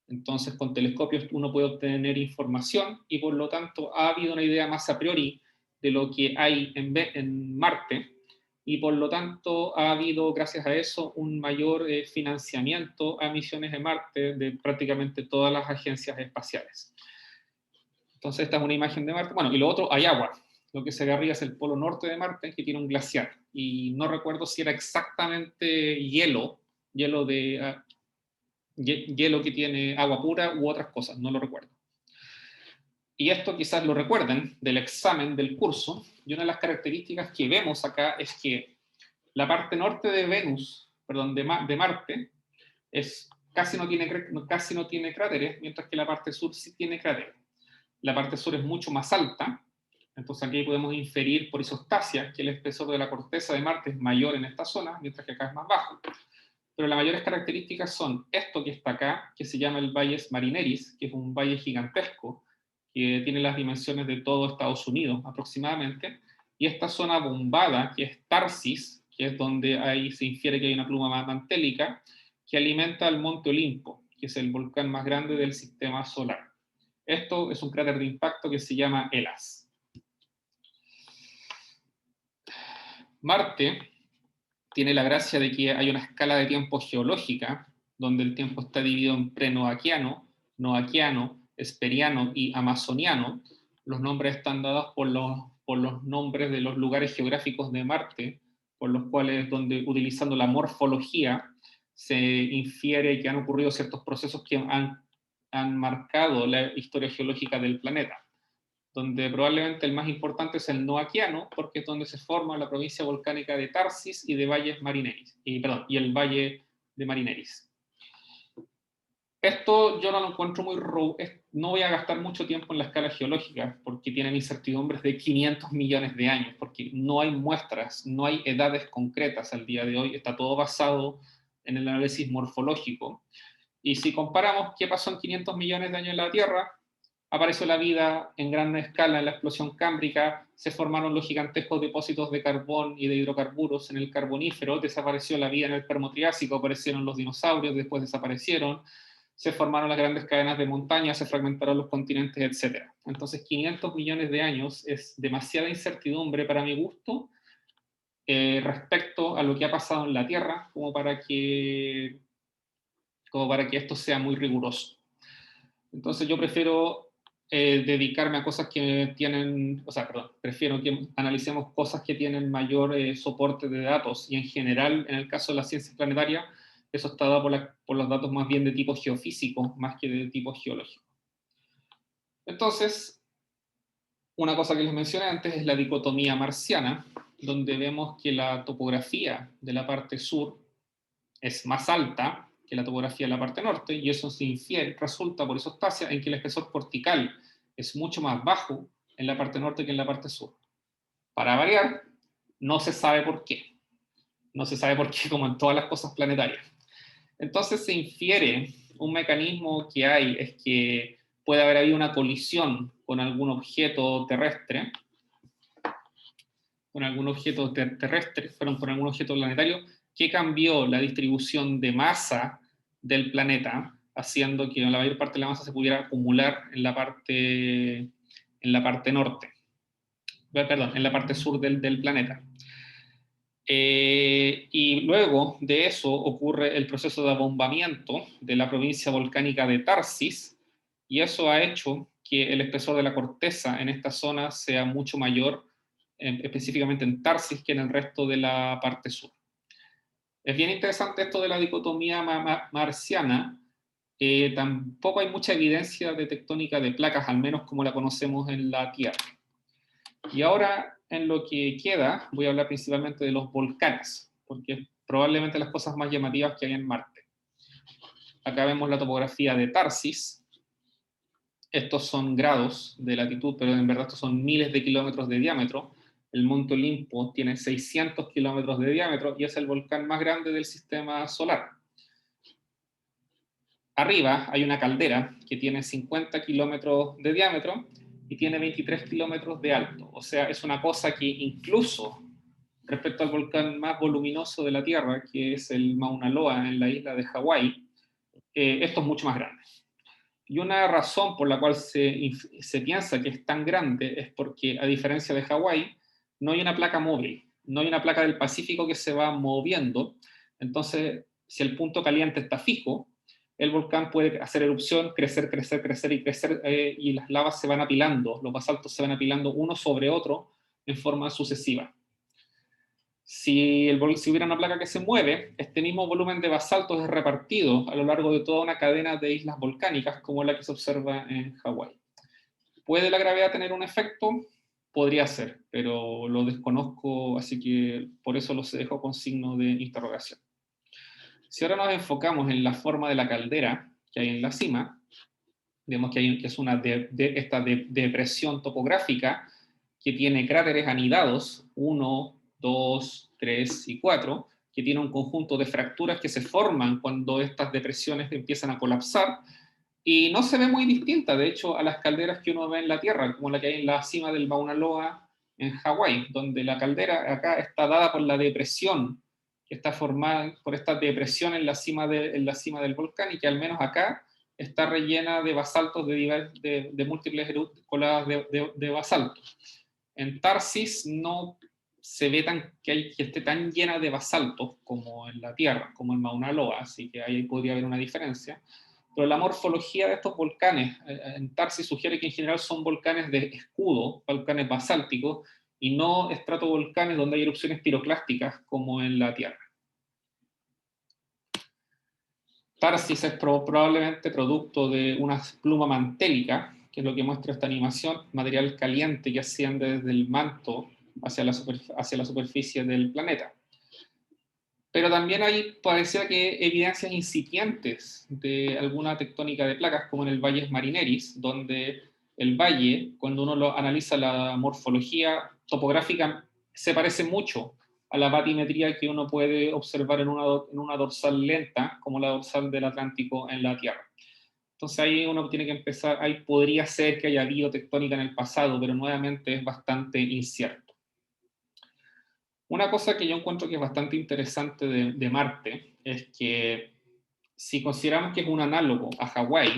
Entonces, con telescopios uno puede obtener información y por lo tanto ha habido una idea más a priori de lo que hay en Marte y por lo tanto ha habido, gracias a eso, un mayor financiamiento a misiones de Marte de prácticamente todas las agencias espaciales. Entonces, esta es una imagen de Marte. Bueno, y lo otro, hay agua. Lo que se ve arriba es el polo norte de Marte, que tiene un glaciar. Y no recuerdo si era exactamente hielo, hielo de hielo que tiene agua pura u otras cosas, no lo recuerdo. Y esto quizás lo recuerden del examen del curso, y una de las características que vemos acá es que la parte norte de Venus, perdón, de Marte, casi no tiene cráteres, mientras que la parte sur sí tiene cráteres. La parte sur es mucho más alta, entonces aquí podemos inferir por isostasia que el espesor de la corteza de Marte es mayor en esta zona, mientras que acá es más bajo. Pero las mayores características son esto que está acá, que se llama el Valles Marineris, que es un valle gigantesco, que tiene las dimensiones de todo Estados Unidos aproximadamente, y esta zona bombada, que es Tarsis, que es donde ahí se infiere que hay una pluma mantélica, que alimenta al Monte Olimpo, que es el volcán más grande del sistema solar. Esto es un cráter de impacto que se llama Elas. Marte tiene la gracia de que hay una escala de tiempo geológica, donde el tiempo está dividido en prenoaquiano, noaquiano, esperiano y amazoniano. Los nombres están dados por los nombres de los lugares geográficos de Marte, por los cuales, donde utilizando la morfología, se infiere que han ocurrido ciertos procesos que han marcado la historia geológica del planeta, donde probablemente el más importante es el noaquiano, porque es donde se forma la provincia volcánica de Tarsis y de Valles Marineris, y el Valle de Marineris. Esto yo no lo encuentro muy... No voy a gastar mucho tiempo en la escala geológica, porque tienen incertidumbres de 500 millones de años, porque no hay muestras, no hay edades concretas al día de hoy, está todo basado en el análisis morfológico. Y si comparamos qué pasó en 500 millones de años en la Tierra, apareció la vida en gran escala en la explosión cámbrica, se formaron los gigantescos depósitos de carbón y de hidrocarburos en el Carbonífero, desapareció la vida en el Permo-Triásico, aparecieron los dinosaurios, después desaparecieron, se formaron las grandes cadenas de montañas, se fragmentaron los continentes, etc. Entonces 500 millones de años es demasiada incertidumbre para mi gusto respecto a lo que ha pasado en la Tierra como para que esto sea muy riguroso. Entonces yo prefiero dedicarme a cosas que tienen, prefiero que analicemos cosas que tienen mayor soporte de datos, y en general, en el caso de la ciencia planetaria, eso está dado por los datos más bien de tipo geofísico, más que de tipo geológico. Entonces, una cosa que les mencioné antes es la dicotomía marciana, donde vemos que la topografía de la parte sur es más alta que la topografía de la parte norte, y eso se infiere, resulta por isostasia en que el espesor cortical es mucho más bajo en la parte norte que en la parte sur. Para variar, no se sabe por qué. No se sabe por qué, como en todas las cosas planetarias. Entonces se infiere un mecanismo que hay, es que puede haber habido una colisión con algún objeto terrestre, con algún objeto terrestre, fueron con algún objeto planetario, que cambió la distribución de masa del planeta, haciendo que la mayor parte de la masa se pudiera acumular en la parte norte, perdón, en la parte sur del planeta. Y luego de eso ocurre el proceso de abombamiento de la provincia volcánica de Tarsis, y eso ha hecho que el espesor de la corteza en esta zona sea mucho mayor específicamente en Tarsis, que en el resto de la parte sur. Es bien interesante esto de la dicotomía marciana. Tampoco hay mucha evidencia de tectónica de placas, al menos como la conocemos en la Tierra. Y ahora, en lo que queda, voy a hablar principalmente de los volcanes, porque es probablemente las cosas más llamativas que hay en Marte. Acá vemos la topografía de Tarsis. Estos son grados de latitud, pero en verdad estos son miles de kilómetros de diámetro. El Monte Olimpo tiene 600 kilómetros de diámetro y es el volcán más grande del sistema solar. Arriba hay una caldera que tiene 50 kilómetros de diámetro y tiene 23 kilómetros de alto. O sea, es una cosa que incluso respecto al volcán más voluminoso de la Tierra, que es el Mauna Loa en la isla de Hawái, esto es mucho más grande. Y una razón por la cual se piensa que es tan grande es porque, a diferencia de Hawái, no hay una placa móvil, no hay una placa del Pacífico que se va moviendo. Entonces, si el punto caliente está fijo, el volcán puede hacer erupción, crecer, crecer, crecer y crecer, y las lavas se van apilando, los basaltos se van apilando uno sobre otro en forma sucesiva. Si hubiera una placa que se mueve, este mismo volumen de basaltos es repartido a lo largo de toda una cadena de islas volcánicas como la que se observa en Hawái. ¿Puede la gravedad tener un efecto? Podría ser, pero lo desconozco, así que por eso los dejo con signo de interrogación. Si ahora nos enfocamos en la forma de la caldera que hay en la cima, vemos que es una depresión topográfica que tiene cráteres anidados, 1, 2, 3 y 4, que tiene un conjunto de fracturas que se forman cuando estas depresiones empiezan a colapsar, y no se ve muy distinta, de hecho, a las calderas que uno ve en la Tierra, como la que hay en la cima del Mauna Loa en Hawái, donde la caldera acá está dada por la depresión, que está formada por esta depresión en la cima del volcán, y que al menos acá está rellena de basaltos de múltiples coladas de basalto. En Tarsis no se ve que esté tan llena de basaltos como en la Tierra, como en Mauna Loa, así que ahí podría haber una diferencia. Pero la morfología de estos volcanes en Tarsis sugiere que en general son volcanes de escudo, volcanes basálticos, y no estratovolcanes donde hay erupciones piroclásticas como en la Tierra. Tarsis es probablemente producto de una pluma mantélica, que es lo que muestra esta animación, material caliente que asciende desde el manto hacia la superficie del planeta. Pero también parecía que evidencias incipientes de alguna tectónica de placas, como en el Valles Marineris, donde el valle, cuando uno lo analiza la morfología topográfica, se parece mucho a la batimetría que uno puede observar en una dorsal lenta, como la dorsal del Atlántico en la Tierra. Entonces ahí uno tiene que empezar, ahí podría ser que haya habido tectónica en el pasado, pero nuevamente es bastante incierto. Una cosa que yo encuentro que es bastante interesante de Marte es que si consideramos que es un análogo a Hawái,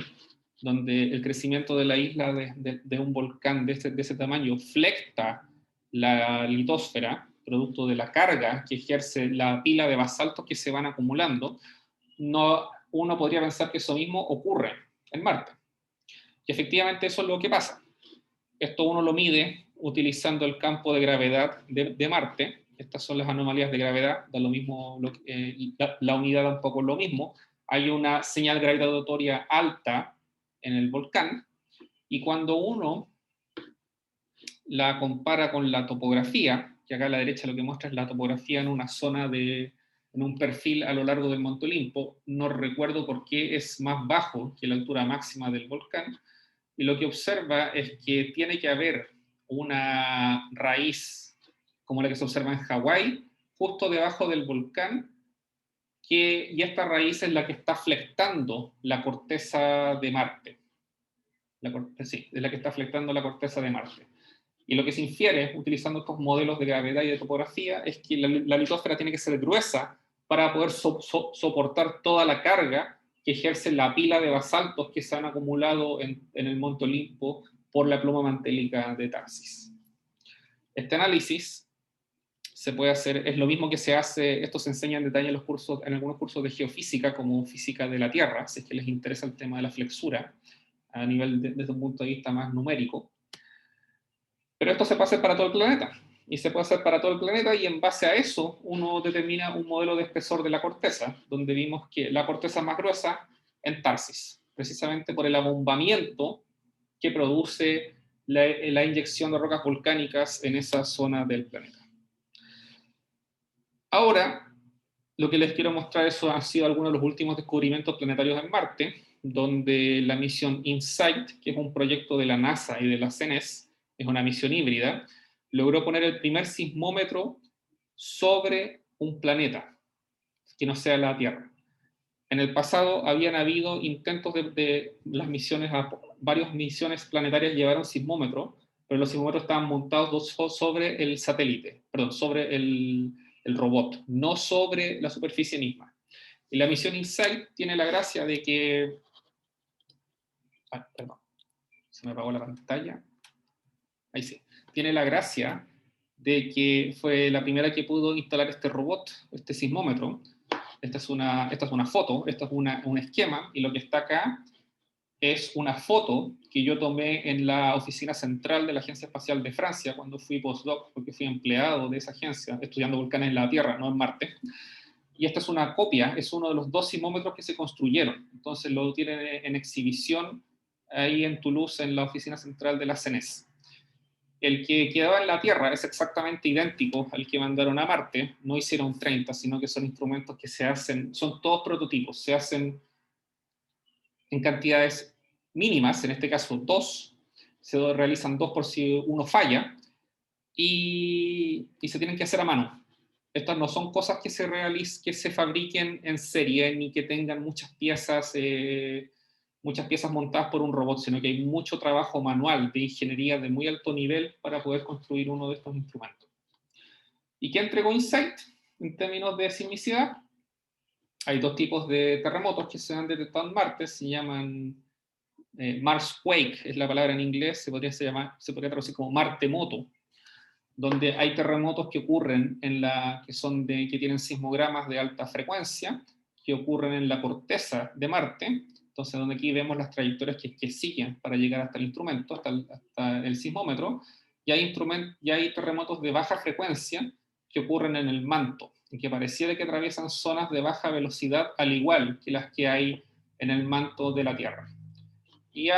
donde el crecimiento de la isla de un volcán de ese tamaño flecta la litosfera, producto de la carga que ejerce la pila de basaltos que se van acumulando, uno podría pensar que eso mismo ocurre en Marte. Y efectivamente eso es lo que pasa. Esto uno lo mide utilizando el campo de gravedad de Marte. Estas son las anomalías de gravedad, da lo mismo, la unidad da un poco lo mismo. Hay una señal gravitatoria alta en el volcán, y cuando uno la compara con la topografía, que acá a la derecha lo que muestra es la topografía en una zona en un perfil a lo largo del Monte Olimpo, no recuerdo por qué es más bajo que la altura máxima del volcán, y lo que observa es que tiene que haber una raíz como la que se observa en Hawái, justo debajo del volcán, y esta raíz es la que está flectando la corteza de Marte. Sí, es la que está flectando la corteza de Marte. Y lo que se infiere, utilizando estos modelos de gravedad y de topografía, es que la litosfera tiene que ser gruesa para poder soportar toda la carga que ejerce la pila de basaltos que se han acumulado en el Monte Olimpo por la pluma mantélica de Tarsis. Este análisis se puede hacer, es lo mismo que se hace, esto se enseña en detalle en algunos cursos de geofísica, como física de la Tierra, si es que les interesa el tema de la flexura, a nivel desde un punto de vista más numérico. Pero esto se puede hacer para todo el planeta. Y se puede hacer para todo el planeta, y en base a eso uno determina un modelo de espesor de la corteza, donde vimos que la corteza es más gruesa en Tarsis, precisamente por el abombamiento que produce la inyección de rocas volcánicas en esa zona del planeta. Ahora, lo que les quiero mostrar eso han sido algunos de los últimos descubrimientos planetarios en Marte, donde la misión InSight, que es un proyecto de la NASA y de la CNES, es una misión híbrida, logró poner el primer sismómetro sobre un planeta que no sea la Tierra. En el pasado habían habido intentos de las misiones, varias misiones planetarias llevaron sismómetros, pero los sismómetros estaban montados sobre el satélite, perdón, sobre el robot, no sobre la superficie misma. Y la misión InSight tiene la gracia de que... perdón, se me apagó la pantalla. Ahí sí. Tiene la gracia de que fue la primera que pudo instalar este robot, este sismómetro. Esta es una foto, esto es un esquema, y lo que está acá es una foto que yo tomé en la oficina central de la Agencia Espacial de Francia cuando fui postdoc, porque fui empleado de esa agencia, estudiando volcanes en la Tierra, no en Marte. Y esta es una copia, es uno de los 2 sismómetros que se construyeron. Entonces lo tienen en exhibición ahí en Toulouse, en la oficina central de la CNES. El que quedaba en la Tierra es exactamente idéntico al que mandaron a Marte. No hicieron 30, sino que son instrumentos que se hacen, son todos prototipos, se hacen en cantidades mínimas, en este caso 2, se realizan 2 por si uno falla, y se tienen que hacer a mano. Estas no son cosas que que se fabriquen en serie, ni que tengan muchas piezas montadas por un robot, sino que hay mucho trabajo manual de ingeniería de muy alto nivel para poder construir uno de estos instrumentos. ¿Y qué entregó InSight en términos de sismicidad? Hay 2 tipos de terremotos que se han detectado en Marte, se llaman Marsquake, es la palabra en inglés, se podría traducir como Martemoto, donde hay terremotos que ocurren que tienen sismogramas de alta frecuencia, que ocurren en la corteza de Marte. Entonces, donde aquí vemos las trayectorias que siguen para llegar hasta el instrumento, hasta el sismómetro, y hay terremotos de baja frecuencia que ocurren en el manto, y que pareciera que atraviesan zonas de baja velocidad, al igual que las que hay en el manto de la Tierra. Y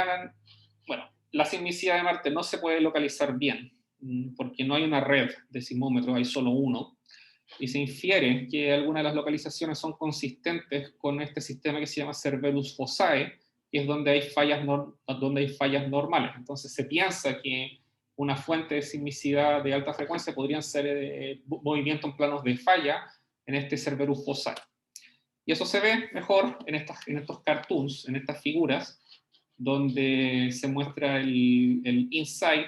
bueno, la sismicidad de Marte no se puede localizar bien, porque no hay una red de sismómetros, hay solo uno, y se infiere que algunas de las localizaciones son consistentes con este sistema que se llama Cerberus Fossae, que es donde hay fallas normales. Entonces se piensa que una fuente de sismicidad de alta frecuencia podrían ser movimientos en planos de falla en este Cerberus Fossae. Y eso se ve mejor en estos cartoons, en estas figuras, donde se muestra el InSight,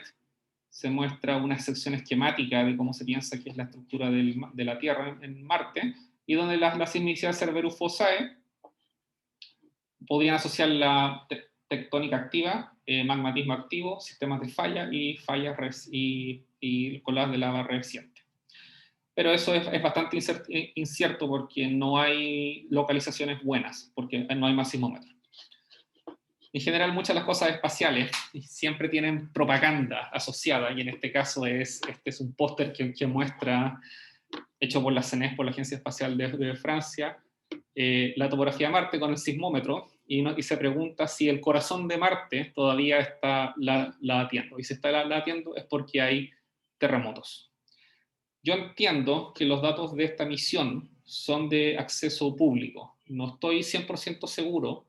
se muestra una sección esquemática de cómo se piensa que es la estructura de la Tierra en Marte, y donde la sismicidad Cerberus Fossae podrían asociar la tectónica activa, magmatismo activo, sistemas de falla y colas de lava reciente. Pero eso es bastante incierto porque no hay localizaciones buenas, porque no hay más sismómetros. En general, muchas de las cosas espaciales siempre tienen propaganda asociada, y en este caso este es un póster que muestra, hecho por la CNES, por la Agencia Espacial de Francia, la topografía de Marte con el sismómetro, y se pregunta si el corazón de Marte todavía está latiendo. Y si está latiendo es porque hay terremotos. Yo entiendo que los datos de esta misión son de acceso público. No estoy 100% seguro,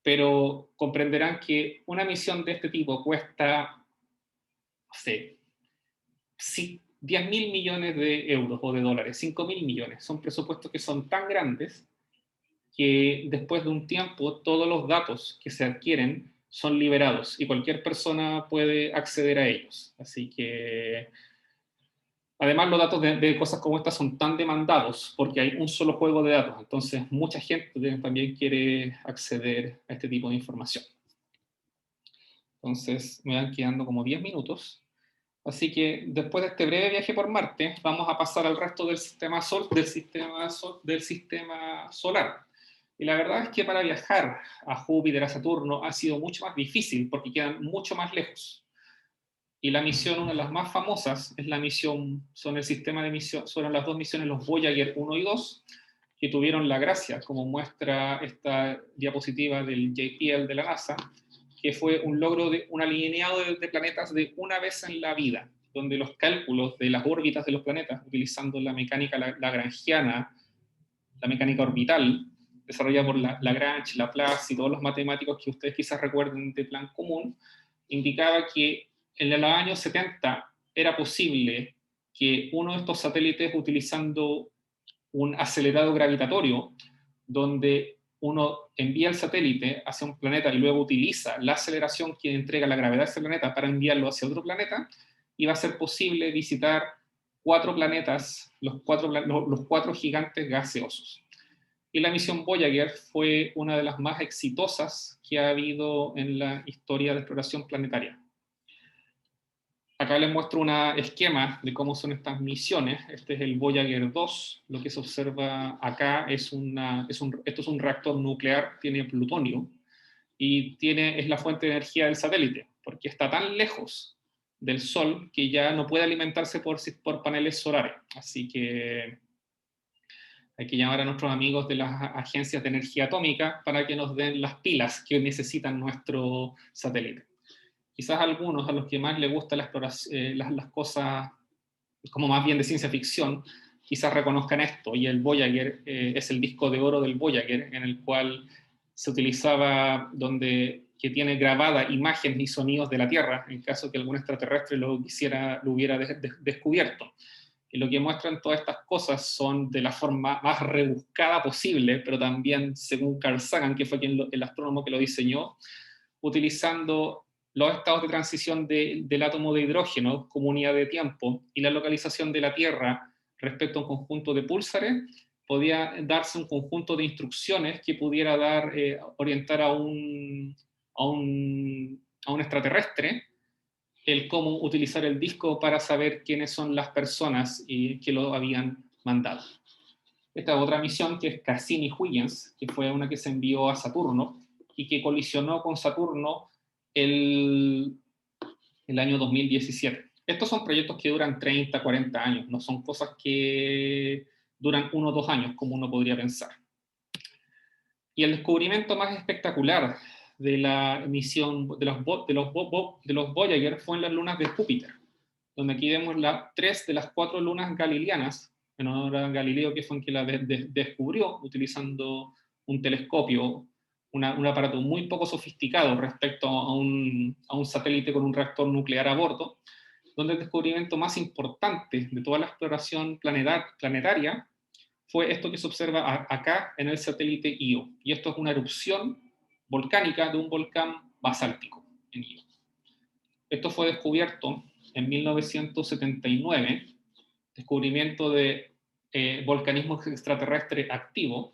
pero comprenderán que una misión de este tipo cuesta, no sé, 10.000 millones de euros o de dólares, 5.000 millones. Son presupuestos que son tan grandes que después de un tiempo todos los datos que se adquieren son liberados y cualquier persona puede acceder a ellos. Así que, además, los datos de cosas como estas son tan demandados porque hay un solo juego de datos. Entonces, mucha gente también quiere acceder a este tipo de información. Entonces, me van quedando como 10 minutos. Así que, después de este breve viaje por Marte, vamos a pasar al resto del sistema solar. Y la verdad es que para viajar a Júpiter, a Saturno, ha sido mucho más difícil porque quedan mucho más lejos. Y la misión, una de las más famosas, es la misión, son el sistema de misión, fueron las dos misiones, los Voyager 1 y 2, que tuvieron la gracia, como muestra esta diapositiva del JPL de la NASA, que fue un logro de un alineado de planetas de una vez en la vida, donde los cálculos de las órbitas de los planetas, utilizando la mecánica lagrangiana, la mecánica orbital, desarrollada por Lagrange, Laplace y todos los matemáticos que ustedes quizás recuerden de plan común, indicaba que en los años 70 era posible que uno de estos satélites, utilizando un acelerado gravitatorio, donde uno envía el satélite hacia un planeta y luego utiliza la aceleración que entrega la gravedad de ese planeta para enviarlo hacia otro planeta, iba a ser posible visitar 4 planetas, los cuatro gigantes gaseosos. Y la misión Voyager fue una de las más exitosas que ha habido en la historia de exploración planetaria. Acá les muestro un esquema de cómo son estas misiones. Este es el Voyager 2. Lo que se observa acá esto es un reactor nuclear, tiene plutonio, y es la fuente de energía del satélite, porque está tan lejos del Sol que ya no puede alimentarse por paneles solares. Así que hay que llamar a nuestros amigos de las agencias de energía atómica para que nos den las pilas que necesitan nuestro satélite. Quizás algunos a los que más les gustan las cosas como más bien de ciencia ficción, quizás reconozcan esto, y el Voyager es el disco de oro del Voyager, en el cual se utilizaba, que tiene grabada imágenes y sonidos de la Tierra, en caso que algún extraterrestre lo hubiera descubierto. Y lo que muestran todas estas cosas son de la forma más rebuscada posible, pero también, según Carl Sagan, que fue el astrónomo que lo diseñó, utilizando los estados de transición del átomo de hidrógeno como unidad de tiempo y la localización de la Tierra respecto a un conjunto de púlsares, podía darse un conjunto de instrucciones que pudiera orientar a un extraterrestre el cómo utilizar el disco para saber quiénes son las personas que lo habían mandado. Esta otra misión, que es Cassini-Huygens, que fue una que se envió a Saturno y que colisionó con Saturno el año 2017. Estos son proyectos que duran 30, 40 años, no son cosas que duran 1 o 2 años, como uno podría pensar. Y el descubrimiento más espectacular de la misión de los Voyager fue en las lunas de Júpiter, donde aquí vemos 3 de las 4 lunas galileanas, en honor a Galileo, que fue quien la descubrió, utilizando un telescopio, un aparato muy poco sofisticado respecto a un satélite con un reactor nuclear a bordo, donde el descubrimiento más importante de toda la exploración planetaria fue esto que se observa acá en el satélite Io. Y esto es una erupción volcánica de un volcán basáltico en Io. Esto fue descubierto en 1979, descubrimiento de volcanismo extraterrestre activo,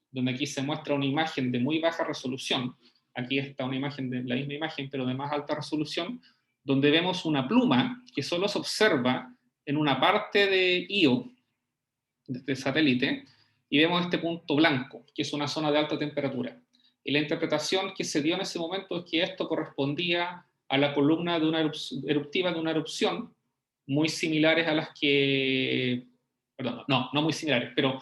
donde aquí se muestra una imagen de muy baja resolución. Aquí está una imagen de la misma imagen, pero de más alta resolución, donde vemos una pluma que solo se observa en una parte de Io, de este satélite, y vemos este punto blanco, que es una zona de alta temperatura. Y la interpretación que se dio en ese momento es que esto correspondía a la columna de eruptiva de una erupción, muy similares a las que, perdón, no muy similares, pero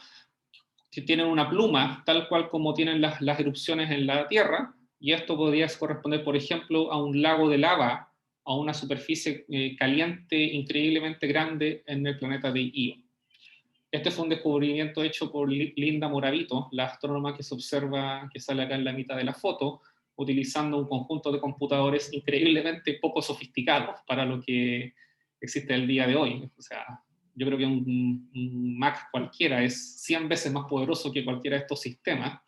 que tienen una pluma, tal cual como tienen las erupciones en la Tierra, y esto podría corresponder, por ejemplo, a un lago de lava, a una superficie caliente increíblemente grande en el planeta de Io. Este fue un descubrimiento hecho por Linda Moravito, la astrónoma que se observa, que sale acá en la mitad de la foto, utilizando un conjunto de computadores increíblemente poco sofisticados para lo que existe el día de hoy. O sea, yo creo que un Mac cualquiera es 100 veces más poderoso que cualquiera de estos sistemas,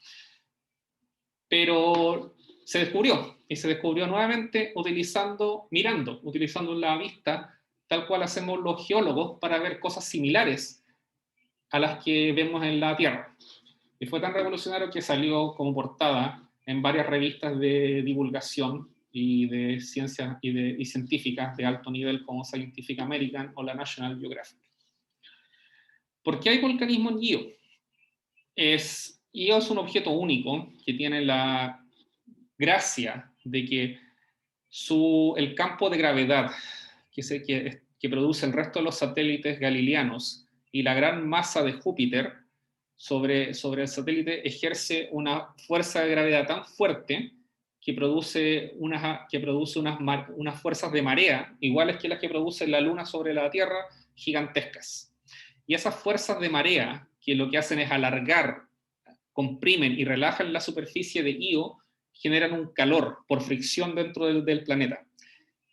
pero se descubrió, y se descubrió nuevamente utilizando la vista, tal cual hacemos los geólogos para ver cosas similares a las que vemos en la Tierra. Y fue tan revolucionario que salió como portada en varias revistas de divulgación y de ciencias y científicas de alto nivel como Scientific American o la National Geographic. ¿Por qué hay volcanismo en Io? Io es un objeto único que tiene la gracia de que el campo de gravedad que produce el resto de los satélites galileanos y la gran masa de Júpiter sobre el satélite ejerce una fuerza de gravedad tan fuerte que produce unas fuerzas de marea iguales que las que produce la Luna sobre la Tierra, gigantescas. Y esas fuerzas de marea, que lo que hacen es alargar, comprimen y relajan la superficie de Io, generan un calor por fricción dentro del planeta.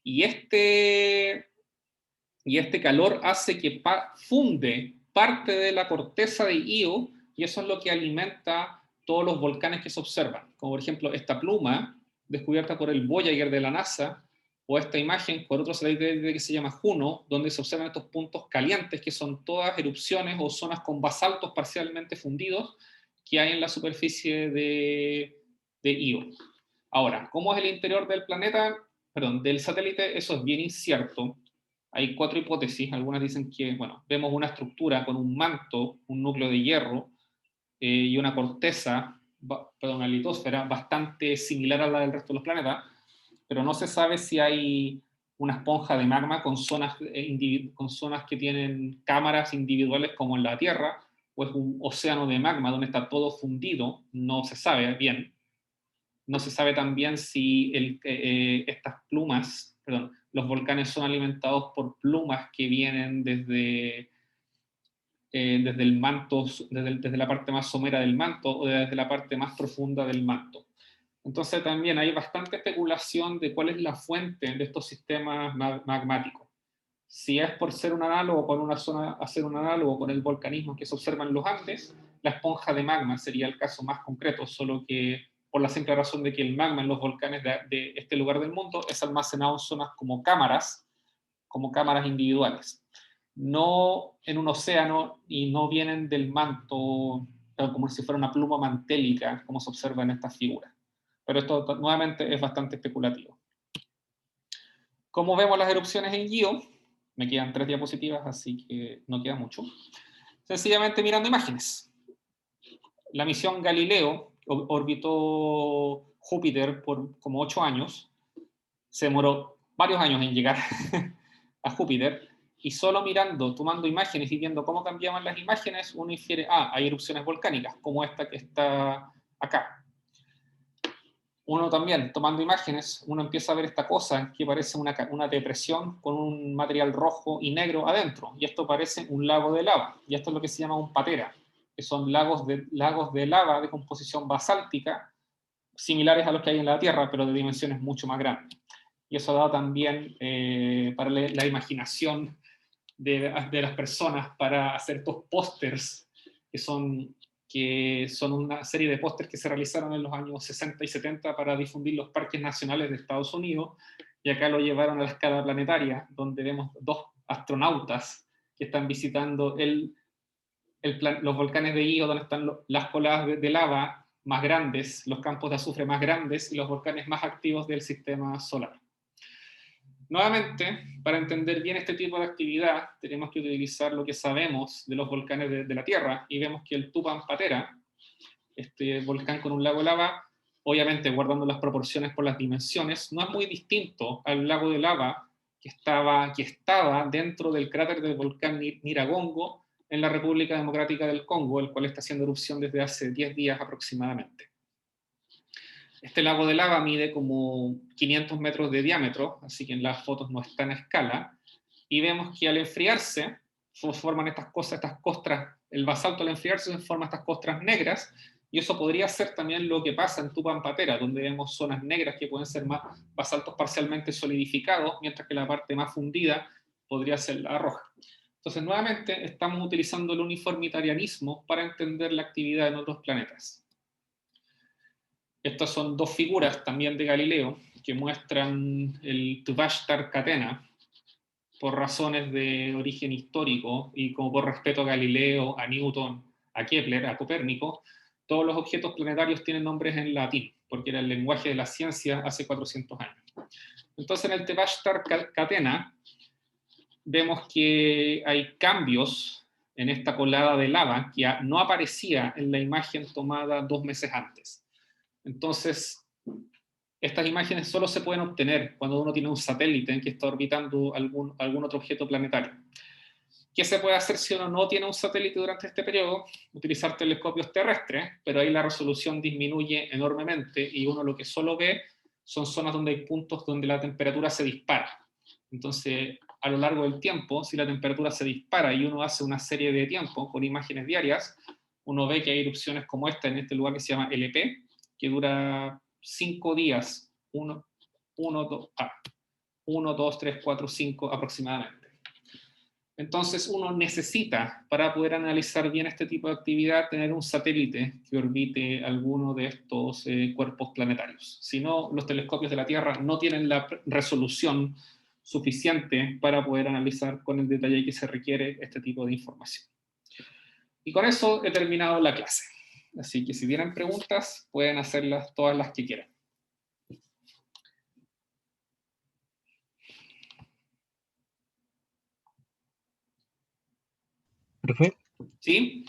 Y este calor hace que funde parte de la corteza de Io, y eso es lo que alimenta todos los volcanes que se observan, como por ejemplo esta pluma descubierta por el Voyager de la NASA, o esta imagen por otro satélite que se llama Juno, donde se observan estos puntos calientes, que son todas erupciones o zonas con basaltos parcialmente fundidos que hay en la superficie de Io. Ahora, ¿cómo es el interior del planeta? Perdón, del satélite, eso es bien incierto. Hay 4 hipótesis. Algunas dicen que, bueno, vemos una estructura con un manto, un núcleo de hierro y una corteza, una litosfera bastante similar a la del resto de los planetas, pero no se sabe si hay una esponja de magma con zonas que tienen cámaras individuales como en la Tierra, o es un océano de magma donde está todo fundido. No se sabe bien. No se sabe también si estas plumas, perdón, los volcanes son alimentados por plumas que vienen desde el manto, desde la parte más somera del manto o desde la parte más profunda del manto. Entonces también hay bastante especulación de cuál es la fuente de estos sistemas magmáticos. Si es por ser un análogo con una zona, hacer un análogo con el volcanismo que se observa en los Andes, la esponja de magma sería el caso más concreto, solo que por la simple razón de que el magma en los volcanes de este lugar del mundo es almacenado en zonas como cámaras individuales, no en un océano, y no vienen del manto como si fuera una pluma mantélica, como se observa en estas figuras. Pero esto nuevamente es bastante especulativo. ¿Cómo vemos las erupciones en Io? Me quedan 3 diapositivas, así que no queda mucho. Sencillamente mirando imágenes. La misión Galileo orbitó Júpiter por como 8 años. Se demoró varios años en llegar a Júpiter, y solo mirando, tomando imágenes y viendo cómo cambiaban las imágenes, uno infiere, hay erupciones volcánicas, como esta que está acá. Uno también, tomando imágenes, uno empieza a ver esta cosa que parece una depresión con un material rojo y negro adentro, y esto parece un lago de lava, y esto es lo que se llama un patera, que son lagos de lava de composición basáltica, similares a los que hay en la Tierra, pero de dimensiones mucho más grandes. Y eso da también para la imaginación de las personas para hacer estos pósters, que son una serie de pósters que se realizaron en los años 60 y 70 para difundir los parques nacionales de Estados Unidos, y acá lo llevaron a la escala planetaria, donde vemos 2 astronautas que están visitando los volcanes de Io, donde están las coladas de lava más grandes, los campos de azufre más grandes y los volcanes más activos del sistema solar. Nuevamente, para entender bien este tipo de actividad, tenemos que utilizar lo que sabemos de los volcanes de la Tierra, y vemos que el Tupan Patera, este volcán con un lago de lava, obviamente guardando las proporciones por las dimensiones, no es muy distinto al lago de lava que estaba dentro del cráter del volcán Nyiragongo en la República Democrática del Congo, el cual está haciendo erupción desde hace 10 días aproximadamente. Este lago de lava mide como 500 metros de diámetro, así que en las fotos no está en escala, y vemos que al enfriarse forman estas costras, el basalto al enfriarse forma estas costras negras, y eso podría ser también lo que pasa en Tupan Patera, donde vemos zonas negras que pueden ser más basaltos parcialmente solidificados, mientras que la parte más fundida podría ser la roja. Entonces, nuevamente, estamos utilizando el uniformitarianismo para entender la actividad en otros planetas. Estas son 2 figuras también de Galileo que muestran el Tvashtar Catena por razones de origen histórico y como por respeto a Galileo, a Newton, a Kepler, a Copérnico. Todos los objetos planetarios tienen nombres en latín, porque era el lenguaje de la ciencia hace 400 años. Entonces, en el Tvashtar Catena vemos que hay cambios en esta colada de lava que no aparecía en la imagen tomada 2 meses antes. Entonces, estas imágenes solo se pueden obtener cuando uno tiene un satélite que está orbitando algún otro objeto planetario. ¿Qué se puede hacer si uno no tiene un satélite durante este periodo? Utilizar telescopios terrestres, pero ahí la resolución disminuye enormemente y uno lo que solo ve son zonas donde hay puntos donde la temperatura se dispara. Entonces, a lo largo del tiempo, si la temperatura se dispara y uno hace una serie de tiempo con imágenes diarias, uno ve que hay erupciones como esta en este lugar que se llama LP, que dura 5 días, 1, 2, 3, 4, 5 aproximadamente. Entonces uno necesita, para poder analizar bien este tipo de actividad, tener un satélite que orbite alguno de estos cuerpos planetarios. Si no, los telescopios de la Tierra no tienen la resolución suficiente para poder analizar con el detalle que se requiere este tipo de información. Y con eso he terminado la clase. Así que si tienen preguntas, pueden hacerlas todas las que quieran. Profe, ¿Sí?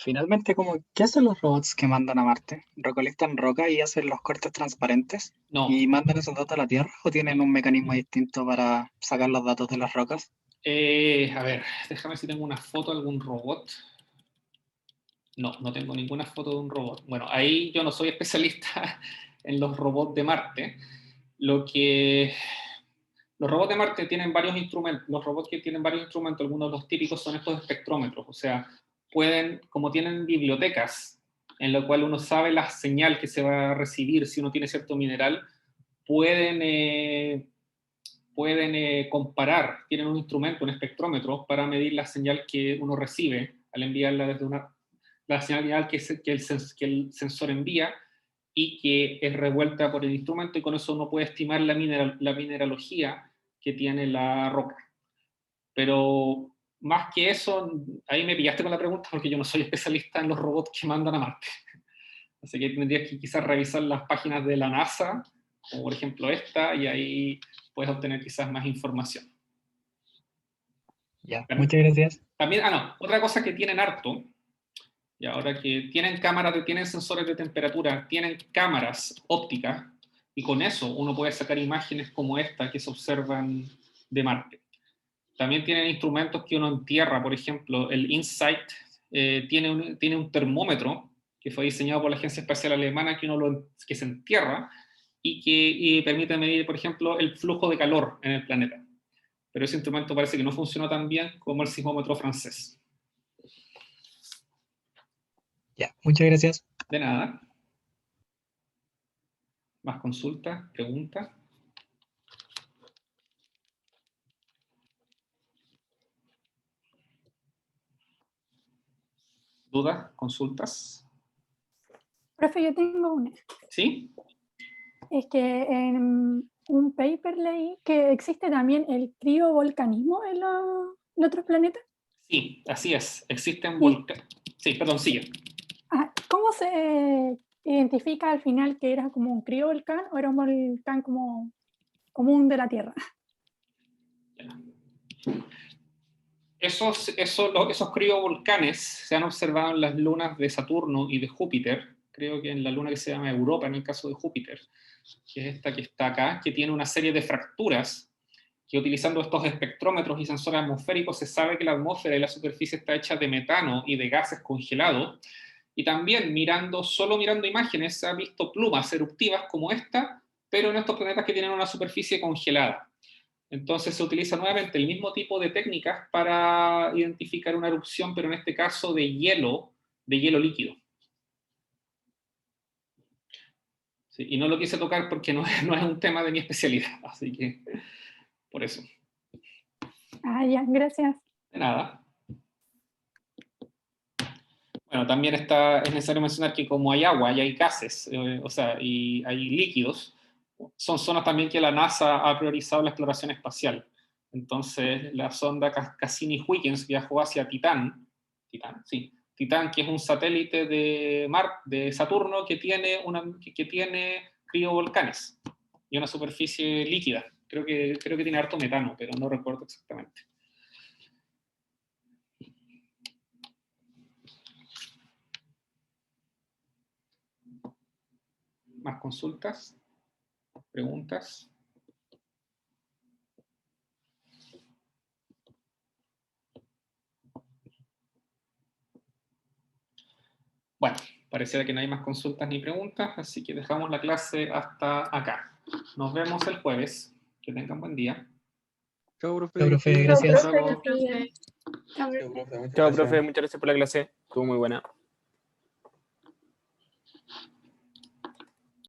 finalmente, ¿qué hacen los robots que mandan a Marte? ¿Recolectan roca y hacen los cortes transparentes? No. ¿Y mandan esos datos a la Tierra o tienen un mecanismo distinto para sacar los datos de las rocas? A ver, déjame ver si tengo una foto de algún robot. No, no tengo ninguna foto de un robot. Bueno, ahí yo no soy especialista en los robots de Marte. Lo que los robots de Marte tienen varios instrumentos. Los robots que tienen varios instrumentos, algunos de los típicos son estos espectrómetros. O sea, pueden, como tienen bibliotecas, en lo cual uno sabe la señal que se va a recibir si uno tiene cierto mineral, pueden, comparar, tienen un instrumento, un espectrómetro, para medir la señal que uno recibe al enviarla desde la señal que el sensor envía y que es revuelta por el instrumento, y con eso uno puede estimar la mineralogía que tiene la roca. Pero más que eso, ahí me pillaste con la pregunta porque yo no soy especialista en los robots que mandan a Marte. Así que tendrías que quizás revisar las páginas de la NASA, como por ejemplo esta, y ahí puedes obtener quizás más información. Ya, muchas gracias. También, no, otra cosa que tienen harto, y ahora que tienen cámaras, tienen sensores de temperatura, tienen cámaras ópticas, y con eso uno puede sacar imágenes como esta que se observan de Marte. También tienen instrumentos que uno entierra, por ejemplo, el InSight tiene un termómetro que fue diseñado por la Agencia Espacial Alemana que se entierra y permite medir, por ejemplo, el flujo de calor en el planeta. Pero ese instrumento parece que no funcionó tan bien como el sismómetro francés. Ya, muchas gracias. De nada. Más consultas, preguntas. ¿Dudas? ¿Consultas? Profe, yo tengo una. ¿Sí? Es que en un paper leí que existe también el criovolcanismo en los otros planetas. Sí, así es. Existen ¿Y volcanes. Sí, perdón, sigue. cómo se identifica al final que era como un criovolcán o era un volcán como común de la Tierra? Esos criovolcanes se han observado en las lunas de Saturno y de Júpiter, creo que en la luna que se llama Europa, en el caso de Júpiter, que es esta que está acá, que tiene una serie de fracturas, que utilizando estos espectrómetros y sensores atmosféricos se sabe que la atmósfera y la superficie está hecha de metano y de gases congelados, y también solo mirando imágenes se han visto plumas eruptivas como esta, pero en estos planetas que tienen una superficie congelada. Entonces se utiliza nuevamente el mismo tipo de técnicas para identificar una erupción, pero en este caso de hielo líquido. Sí, y no lo quise tocar porque no es un tema de mi especialidad, así que por eso. Ya, gracias. De nada. Bueno, también es necesario mencionar que como hay agua y hay gases, o sea, y hay líquidos, son zonas también que la NASA ha priorizado la exploración espacial. Entonces, la sonda Cassini-Huygens viajó hacia Titán, que es un satélite de Saturno que tiene criovolcanes y una superficie líquida. Creo que tiene harto metano, pero no recuerdo exactamente. ¿Más consultas? ¿Preguntas? Bueno, pareciera que no hay más consultas ni preguntas, así que dejamos la clase hasta acá. Nos vemos el jueves. Que tengan buen día. Chao, profe. Chao, profe, Chao, gracias. profe, Chao. que sigan. Chao. Chao, profe. Muchas Chao, gracias. profe, muchas gracias por la clase. Estuvo muy buena.